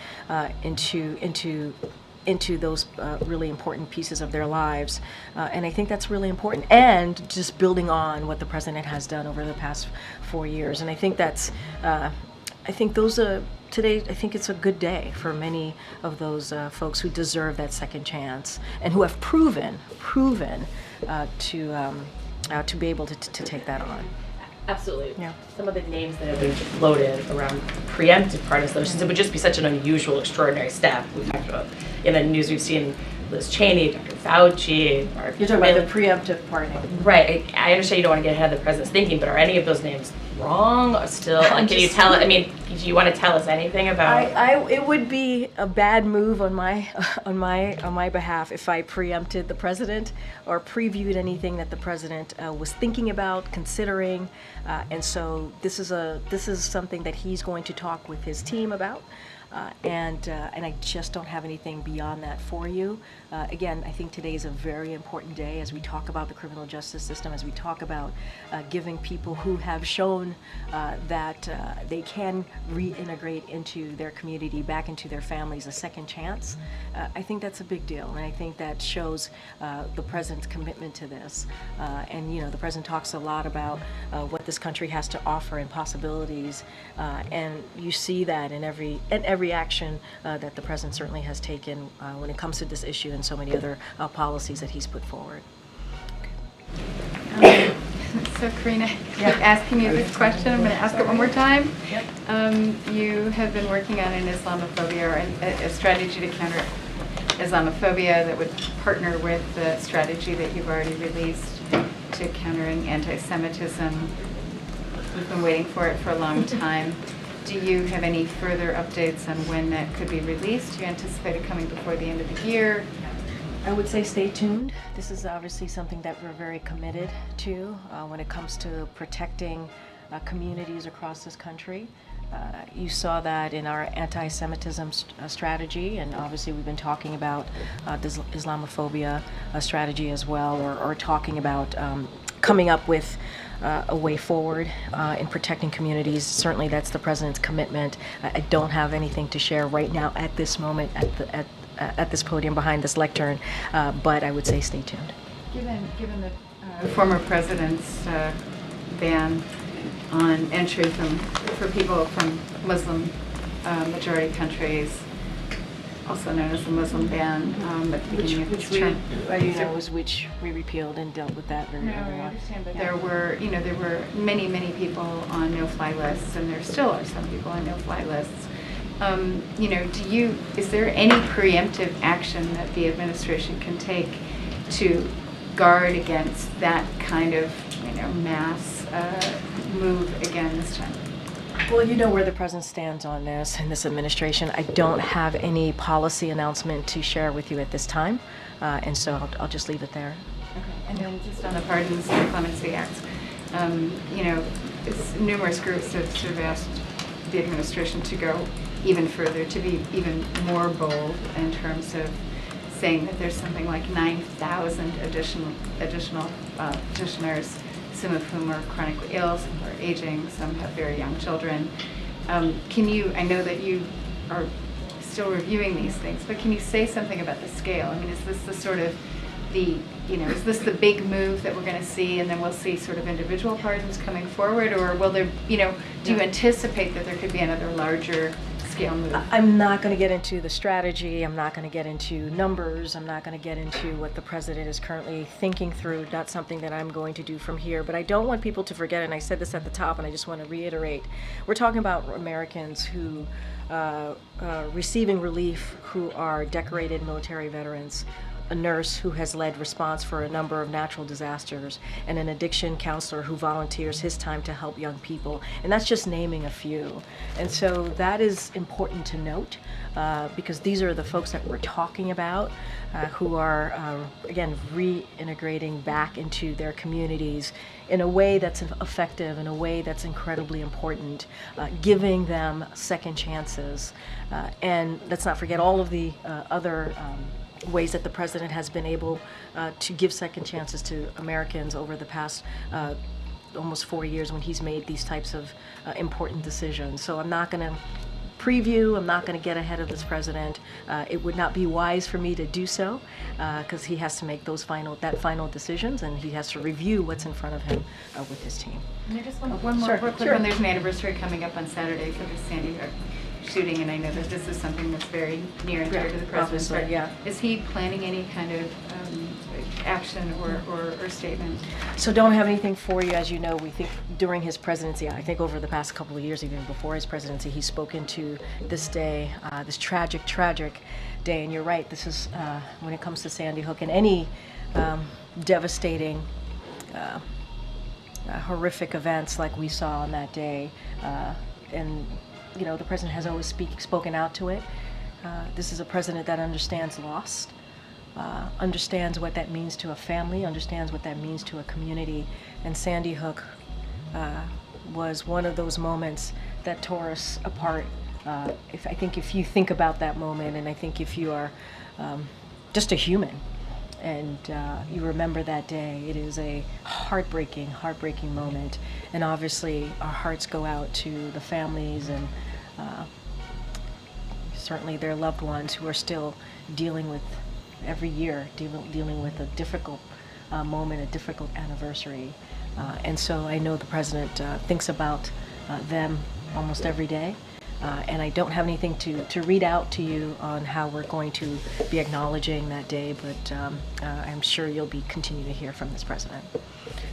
into those really important pieces of their lives. And I think that's really important. And just building on what the president has done over the past 4 years. And I think today, I think it's a good day for many of those folks who deserve that second chance and who have proven to be able to take that on. Absolutely. Yeah. Some of the names that have been floated around preemptive pardon solutions, it would just be such an unusual, extraordinary step. We talked about in the news, we've seen Liz Cheney, Dr. Fauci. You're talking about the preemptive pardoning. Right. I understand you don't want to get ahead of the president's thinking, but are any of those names wrong or still? Can you tell? I mean, do you want to tell us anything about? It would be a bad move on my behalf if I preempted the president or previewed anything that the president was thinking about, considering, and so this is something that he's going to talk with his team about. And I just don't have anything beyond that for you. Again, I think today is a very important day as we talk about the criminal justice system, as we talk about giving people who have shown that they can reintegrate into their community, back into their families, a second chance. I think that's a big deal, and I think that shows the president's commitment to this. And the president talks a lot about what this country has to offer and possibilities, and you see that in every action that the president certainly has taken when it comes to this issue and so many other policies that he's put forward. So Karine, asking you this question, I'm going to ask it one more time. You have been working on an Islamophobia or a strategy to counter Islamophobia that would partner with the strategy that you've already released to countering anti-Semitism. We've been waiting for it for a long time. Do you have any further updates on when that could be released? Do you anticipate it coming before the end of the year? I would say stay tuned. This is obviously something that we're very committed to when it comes to protecting communities across this country. You saw that in our anti-Semitism strategy, and obviously we've been talking about this Islamophobia strategy as well, or talking about coming up with a way forward in protecting communities. Certainly that's the president's commitment. I don't have anything to share right now at this moment at this podium behind this lectern, but I would say stay tuned. Given the former president's ban on entry for people from Muslim majority countries, also known as the Muslim ban, at the beginning of this term. Which we repealed and dealt with that very early on. I understand, but there were many people on no-fly lists, and there still are some people on no-fly lists. Is there any preemptive action that the administration can take to guard against that kind of, mass move again this time? Well, you know where the president stands on this in this administration. I don't have any policy announcement to share with you at this time, and so I'll just leave it there. Okay. And then just on the Pardons and Clemency Act, numerous groups have sort of asked the administration to go even further, to be even more bold in terms of saying that there's something like 9,000 additional petitioners, some of whom are chronically ill, some are aging, some have very young children. I know that you are still reviewing these things, but can you say something about the scale? I mean, is this the sort of is this the big move that we're going to see, and then we'll see sort of individual pardons coming forward, or will there, do you anticipate that there could be another larger scale move. I'm not going to get into the strategy. I'm not going to get into numbers. I'm not going to get into what the president is currently thinking through. Not something that I'm going to do from here. But I don't want people to forget, and I said this at the top, and I just want to reiterate. We're talking about Americans who receiving relief, who are decorated military veterans, a nurse who has led response for a number of natural disasters, and an addiction counselor who volunteers his time to help young people. And that's just naming a few. And so that is important to note because these are the folks that we're talking about who are, again, reintegrating back into their communities in a way that's effective, in a way that's incredibly important, giving them second chances. And let's not forget all of the other ways that the president has been able to give second chances to Americans over the past almost 4 years when he's made these types of important decisions. So I'm not going to preview, I'm not going to get ahead of this president. It would not be wise for me to do so because he has to make those final decisions, and he has to review what's in front of him with his team. And I just want one more real quick one. There's an anniversary coming up on Saturday for the Sandy Hook shooting, and I know that this is something that's very near and dear to the president. Obviously, yeah. Is he planning any kind of action or statement? So don't have anything for you. As you know, we think during his presidency, I think over the past couple of years, even before his presidency, he's spoken to this day, this tragic day. And you're right, this is, when it comes to Sandy Hook and any devastating, horrific events like we saw on that day, and you know, the president has always spoken out to it. This is a president that understands loss, understands what that means to a family, understands what that means to a community. And Sandy Hook was one of those moments that tore us apart. I think if you think about that moment, and I think if you are just a human, and you remember that day, it is a heartbreaking moment. And obviously our hearts go out to the families and certainly their loved ones who are still dealing with, every year, dealing with a difficult moment, a difficult anniversary. And so I know the president thinks about them almost every day. And I don't have anything to read out to you on how we're going to be acknowledging that day, but I'm sure you'll be continuing to hear from this president.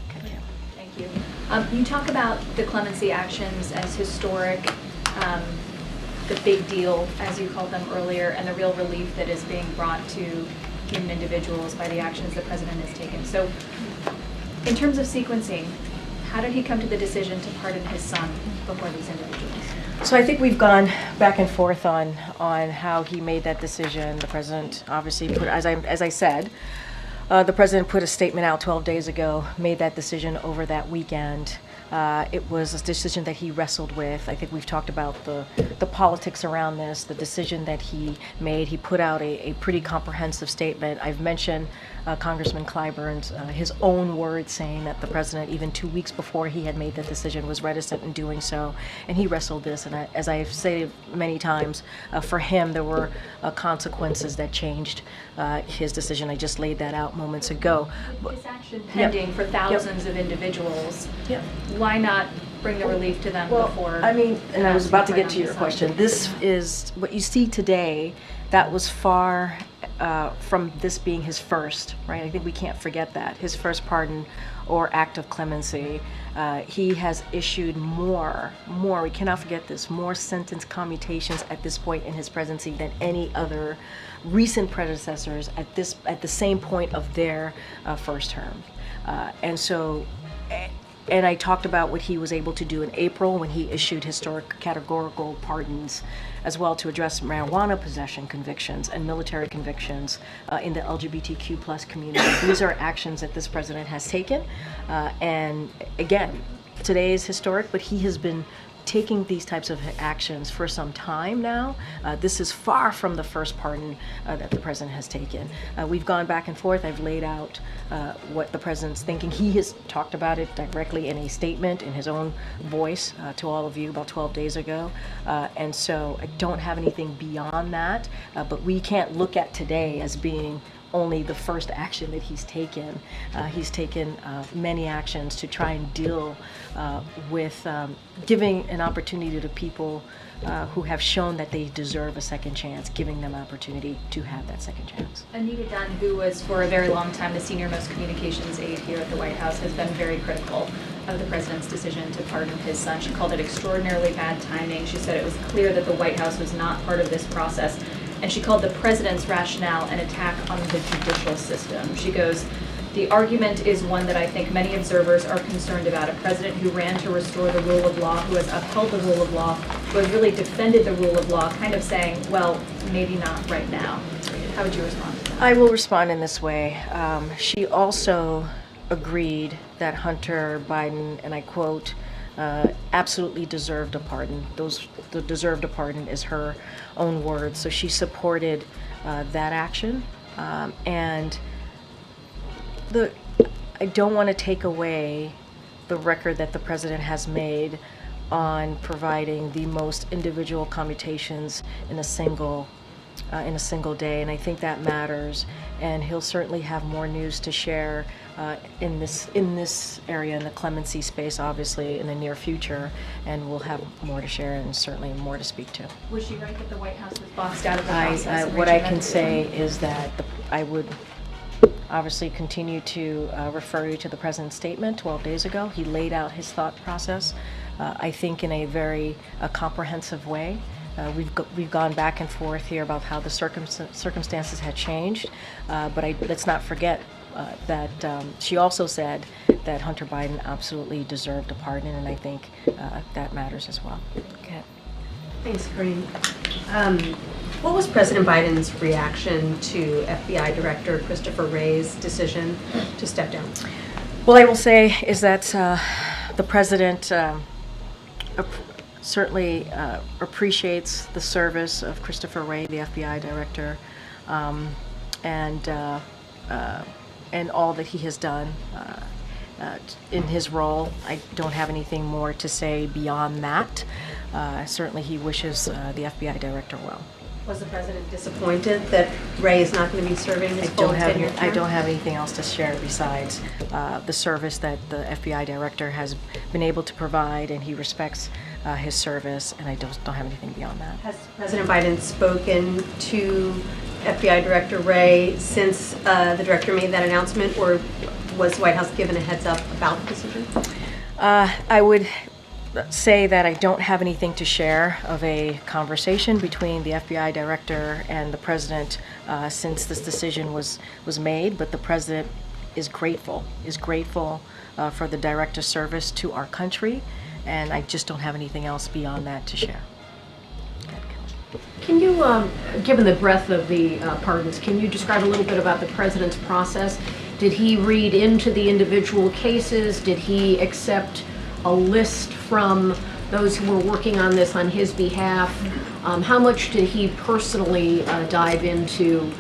Thank you. Thank you. You talk about the clemency actions as historic, the big deal, as you called them earlier, and the real relief that is being brought to human individuals by the actions the president has taken. So in terms of sequencing, how did he come to the decision to pardon his son before these individuals? So I think we've gone back and forth on how he made that decision. The president obviously put, as I said, the president put a statement out 12 days ago, made that decision over that weekend. It was a decision that he wrestled with. I think we've talked about the politics around this, the decision that he made. He put out a pretty comprehensive statement. I've mentioned Congressman Clyburn's, his own words saying that the president, even 2 weeks before he had made that decision, was reticent in doing so, and he wrestled this. And as I've said many times, for him there were consequences that changed his decision. I just laid that out moments ago. This action pending for thousands of individuals. Why not bring the relief to them before? I mean, and I was about to get to your question. This is what you see today. That was far from this being his first, right? I think we can't forget that. His first pardon or act of clemency. He has issued more, we cannot forget this, more sentence commutations at this point in his presidency than any other recent predecessors at the same point of their first term. And I talked about what he was able to do in April when he issued historic categorical pardons as well to address marijuana possession convictions and military convictions in the LGBTQ plus community. These are actions that this president has taken. And again, today is historic, but he has been taking these types of actions for some time now. This is far from the first pardon that the president has taken. We've gone back and forth. I've laid out what the president's thinking. He has talked about it directly in a statement in his own voice to all of you about 12 days ago. And so I don't have anything beyond that, but we can't look at today as being only the first action that he's taken. He's taken many actions to try and deal with giving an opportunity to people who have shown that they deserve a second chance, giving them opportunity to have that second chance. Anita Dunn, who was for a very long time the senior-most communications aide here at the White House, has been very critical of the president's decision to pardon his son. She called it extraordinarily bad timing. She said it was clear that the White House was not part of this process. And she called the president's rationale an attack on the judicial system. She goes, "The argument is one that I think many observers are concerned about. A president who ran to restore the rule of law, who has upheld the rule of law, who has really defended the rule of law, kind of saying, well, maybe not right now." How would you respond to that? I will respond in this way. She also agreed that Hunter Biden, and I quote, absolutely deserved a pardon. The deserved a pardon is her own words. So she supported that action. And I don't want to take away the record that the president has made on providing the most individual commutations in a single day, and I think that matters. And he'll certainly have more news to share in this area, in the clemency space, obviously in the near future, and we'll have more to share and certainly more to speak to. Was she right that the White House was boxed out of the process? What I can say is that I would obviously continue to refer you to the president's statement 12 days ago. He laid out his thought process, I think, in a very comprehensive way. We've gone back and forth here about how the circumstances had changed, but let's not forget that she also said that Hunter Biden absolutely deserved a pardon, and I think that matters as well. Okay. Thanks, Karine. What was President Biden's reaction to FBI Director Christopher Wray's decision to step down? Well, I will say is that the president certainly appreciates the service of Christopher Wray, the FBI Director, and all that he has done in his role. I don't have anything more to say beyond that. Certainly he wishes the FBI Director well. Was the president disappointed that Wray is not going to be serving his full tenure term? I don't have anything else to share besides the service that the FBI Director has been able to provide, and he respects his service, and I don't have anything beyond that. Has President Biden spoken to FBI Director Wray since the director made that announcement, or was the White House given a heads up about the decision? I would say that I don't have anything to share of a conversation between the FBI Director and the President since this decision was made, but the President is grateful for the Director's service to our country, and I just don't have anything else beyond that to share. Can you, given the breadth of the pardons, can you describe a little bit about the President's process? Did he read into the individual cases? Did he accept a list from those who were working on this on his behalf? How much did he personally dive into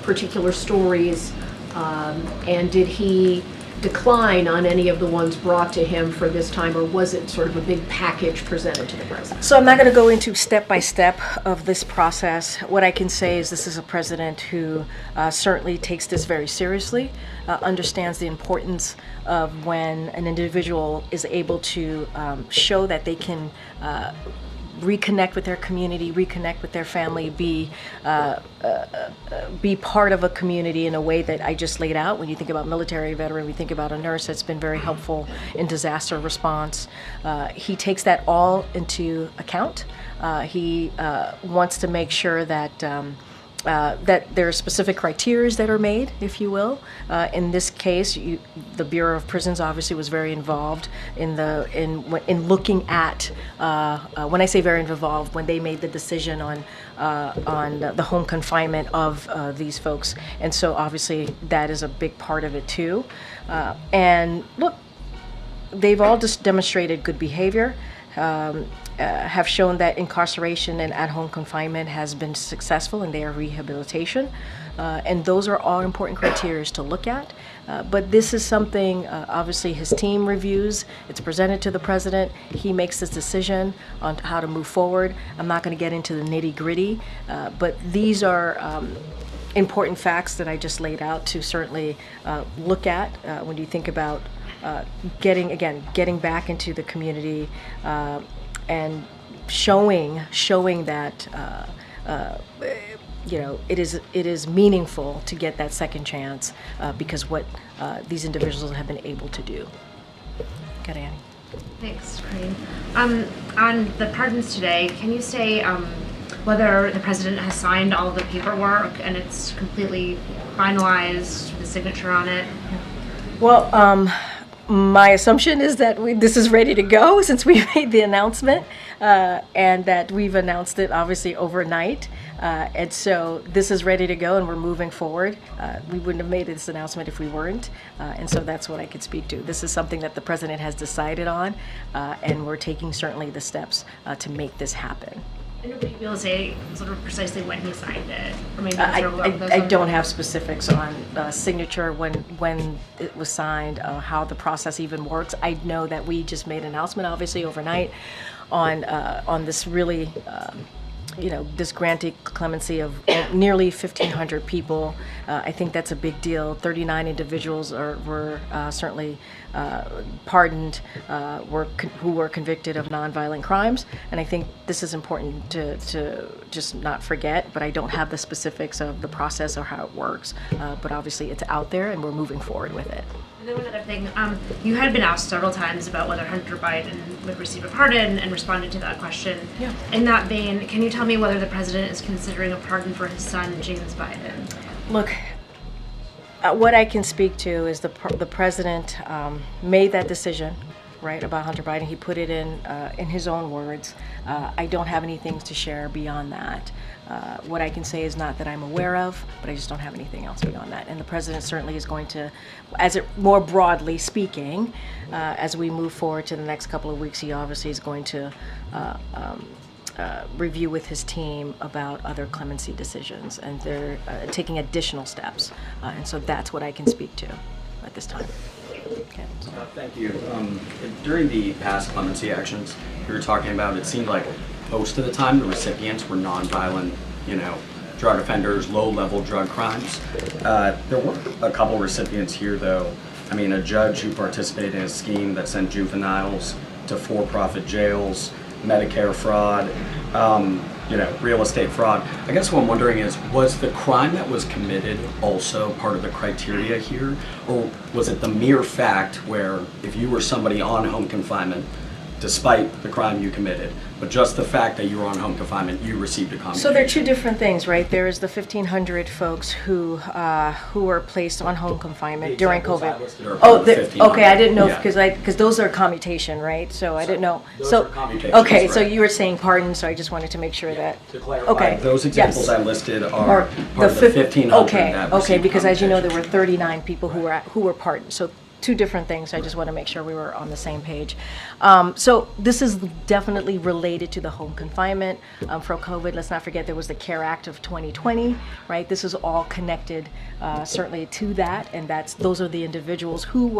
particular stories? And did he decline on any of the ones brought to him for this time, or was it sort of a big package presented to the president? So I'm not going to go into step by step of this process. What I can say is this is a president who certainly takes this very seriously, understands the importance of when an individual is able to show that they can reconnect with their community, reconnect with their family, be part of a community in a way that I just laid out. When you think about military veteran, we think about a nurse that's been very helpful in disaster response. He takes that all into account. He wants to make sure that that there are specific criteria that are made, if you will. In this case, the Bureau of Prisons obviously was very involved in looking at. When I say very involved, when they made the decision on the home confinement of these folks, and so obviously that is a big part of it too. And look, they've all just demonstrated good behavior. Have shown that incarceration and at-home confinement has been successful in their rehabilitation. And those are all important criteria to look at. But this is something, obviously, his team reviews. It's presented to the president. He makes this decision on how to move forward. I'm not going to get into the nitty-gritty, but these are important facts that I just laid out to certainly look at when you think about getting back into the community and showing that it is meaningful to get that second chance because what these individuals have been able to do. Got Annie. Thanks, Karine. On the pardons today, can you say whether the president has signed all of the paperwork and it's completely finalized, the signature on it? Well, my assumption is that this is ready to go since we made the announcement and that we've announced it obviously overnight. And so this is ready to go and we're moving forward. We wouldn't have made this announcement if we weren't. And so that's what I could speak to. This is something that the president has decided on and we're taking certainly the steps to make this happen. And would you be able to say sort of precisely when he signed it? Or maybe I don't have specifics on signature, when it was signed, how the process even works. I know that we just made an announcement, obviously, overnight on this really, this granting clemency of nearly 1,500 people. I think that's a big deal. 39 individuals were certainly pardoned who were convicted of nonviolent crimes, and I think this is important to just not forget, but I don't have the specifics of the process or how it works, but obviously it's out there and we're moving forward with it. And then one other thing, you had been asked several times about whether Hunter Biden would receive a pardon and responded to that question. Yeah. In that vein, can you tell me whether the president is considering a pardon for his son, James Biden? Look, what I can speak to is the president made that decision, right, about Hunter Biden. He put it in his own words. I don't have anything to share beyond that. What I can say is not that I'm aware of, but I just don't have anything else beyond that. And the president certainly is going to, more broadly speaking, as we move forward to the next couple of weeks, he obviously is going to review with his team about other clemency decisions, and they're taking additional steps. And so that's what I can speak to at this time. Okay. Thank you. During the past clemency actions we were talking about, it seemed like most of the time the recipients were nonviolent, drug offenders, low-level drug crimes. There were a couple recipients here, though. I mean, a judge who participated in a scheme that sent juveniles to for-profit jails, Medicare fraud, real estate fraud. I guess what I'm wondering is, was the crime that was committed also part of the criteria here? Or was it the mere fact where if you were somebody on home confinement, despite the crime you committed, but just the fact that you were on home confinement, you received a commutation? So there are two different things, right? There is the 1,500 folks who were placed on home confinement during COVID. Okay, I didn't know because those are commutation, right? So I didn't know. Those are commutations, okay, right. So you were saying pardon, so I just wanted to make sure that. To clarify, okay, those examples I listed are part of the 1,500 okay, that okay, received because as you know, there commutation. were 39 people who were pardoned. So two different things. I just want to make sure we were on the same page. So this is definitely related to the home confinement for COVID. Let's not forget there was the CARE Act of 2020, right? This is all connected certainly to that, and those are the individuals who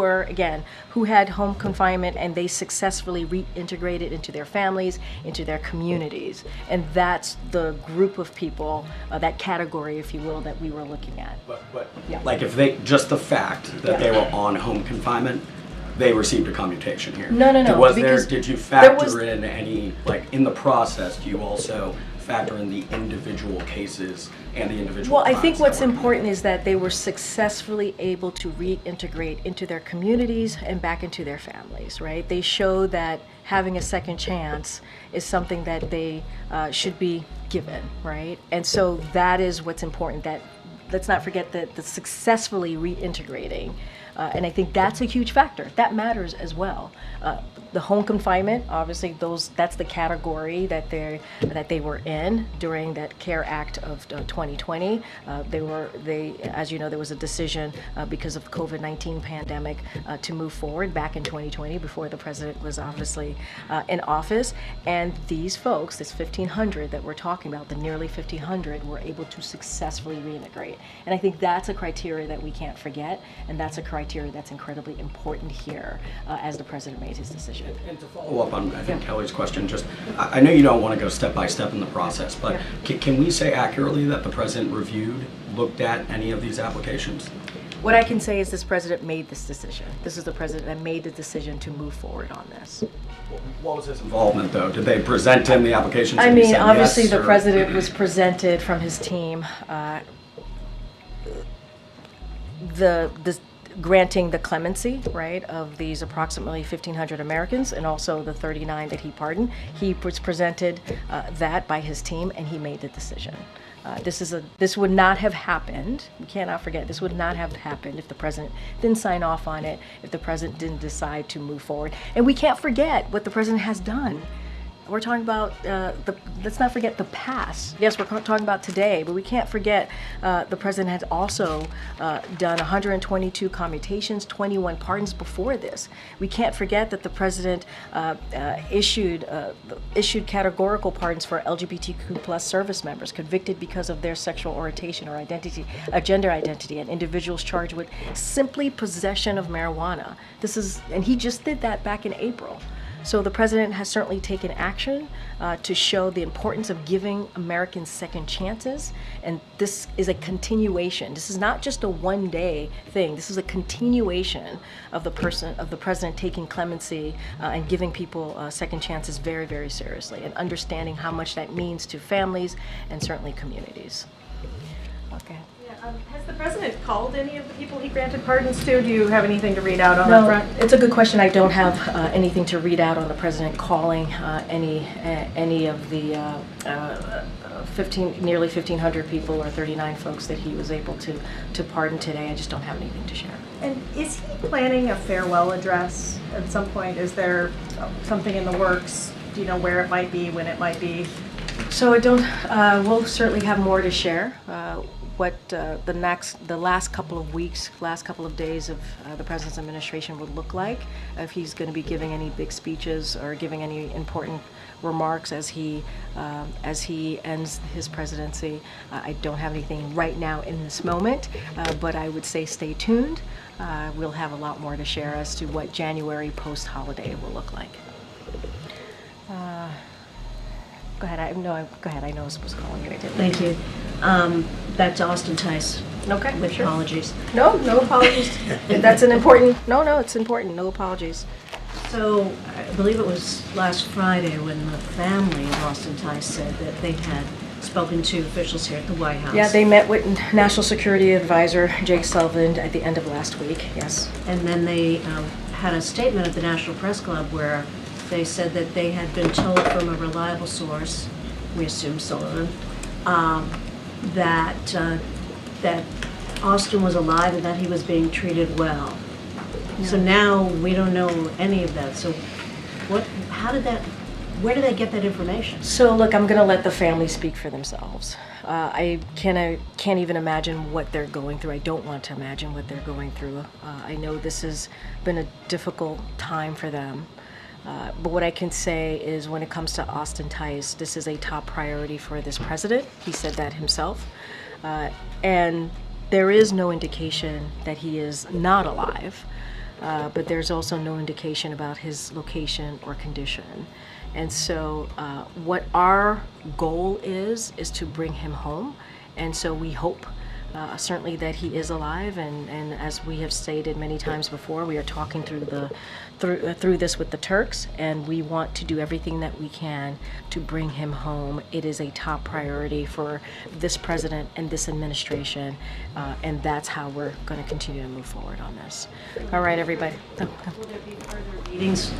had home confinement and they successfully reintegrated into their families, into their communities, and that's the group of people, that category, if you will, that we were looking at. But Yeah. like if just the fact that they were on home confinement, they received a commutation here. No. Did you factor in any, like in the process, do you also factor in the individual cases and the individual Well, I think crimes what's that were important is that they were successfully able to reintegrate into their communities and back into their families, right? They show that having a second chance is something that they should be given, right? And so that is what's important, that let's not forget that the successfully reintegrating, and I think that's a huge factor. That matters as well. The home confinement, obviously, that's the category that they were in during that CARE Act of 2020. As you know, there was a decision because of COVID-19 pandemic to move forward back in 2020 before the president was obviously in office. And these folks, this 1,500 that we're talking about, the nearly 1,500, were able to successfully reintegrate. And I think that's a criteria that we can't forget, and that's a criteria criteria that's incredibly important here as the president made his decision. And to follow up on, I think, Kelly's question, just, I know you don't want to go step by step in the process, but can we say accurately that the president reviewed, looked at any of these applications? What I can say is this president made this decision. This is the president that made the decision to move forward on this. What was his involvement, though? Did they present him the applications? I and he mean, said obviously yes, the or- president was presented from his team granting the clemency, right, of these approximately 1,500 Americans and also the 39 that he pardoned. He was presented that by his team, and he made the decision. This would not have happened. We cannot forget, this would not have happened if the president didn't sign off on it, if the president didn't decide to move forward. And we can't forget what the president has done. We're talking about, let's not forget the past. Yes, we're talking about today, but we can't forget the president has also done 122 commutations, 21 pardons before this. We can't forget that the president issued categorical pardons for LGBTQ plus service members convicted because of their sexual orientation or identity, gender identity, and individuals charged with simply possession of marijuana. And he just did that back in April. So the president has certainly taken action to show the importance of giving Americans second chances, and this is a continuation. This is not just a one-day thing. This is a continuation of the president taking clemency and giving people second chances very, very seriously, and understanding how much that means to families and certainly communities. Okay. Has the president called any of the people he granted pardons to? Do you have anything to read out on No, that front? it's a good question. I don't have anything to read out on the president calling any of the nearly 1,500 people or 39 folks that he was able to pardon today. I just don't have anything to share. And is he planning a farewell address at some point? Is there something in the works? Do you know where it might be, when it might be? So I don't. We'll certainly have more to share. What the last couple of weeks, last couple of days of the president's administration would look like, if he's going to be giving any big speeches or giving any important remarks as he ends his presidency. I don't have anything right now in this moment, but I would say stay tuned. We'll have a lot more to share as to what January post-holiday will look like. Go ahead. Go ahead. I know I was supposed to call you. I didn't. Thank you. Back to Austin Tice. Okay. With sure. apologies. No apologies. That's an important. No, it's important. No apologies. So I believe it was last Friday when the family of Austin Tice said that they had spoken to officials here at the White House. Yeah, they met with National Security Advisor Jake Sullivan at the end of last week. Yes. And then they had a statement at the National Press Club where they said that they had been told from a reliable source, we assume Sullivan, that Austin was alive and that he was being treated well. Yeah. So now we don't know any of that. So where did they get that information? So look, I'm going to let the family speak for themselves. I can't even imagine what they're going through. I don't want to imagine what they're going through. I know this has been a difficult time for them. But what I can say is when it comes to Austin Tice, this is a top priority for this president. He said that himself. And there is no indication that he is not alive, but there's also no indication about his location or condition. And so what our goal is to bring him home. And so we hope certainly that he is alive, and as we have stated many times before, we are talking through this with the Turks, and we want to do everything that we can to bring him home. It is a top priority for this president and this administration, and that's how we're going to continue to move forward on this. All right, everybody. Will there be further meetings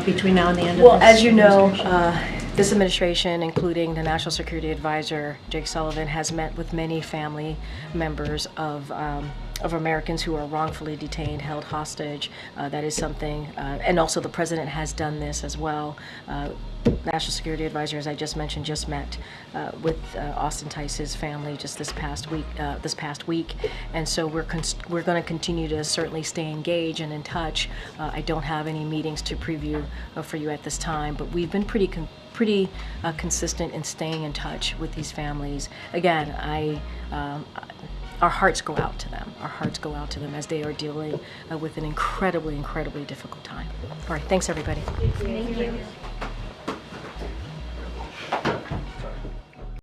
between now and the end of Well, this as you know, administration? this administration, including the National Security Advisor, Jake Sullivan, has met with many family members of Americans who are wrongfully detained, held hostage. That is something, and also the president has done this as well. National Security Advisor, as I just mentioned, just met with Austin Tice's family just this past week, and so we're going to continue to certainly stay engaged and in touch. I don't have any meetings to preview for you at this time, but we've been pretty consistent in staying in touch with these families. Again, our hearts go out to them. Our hearts go out to them as they are dealing with an incredibly, incredibly difficult time. All right, thanks everybody. Thank you.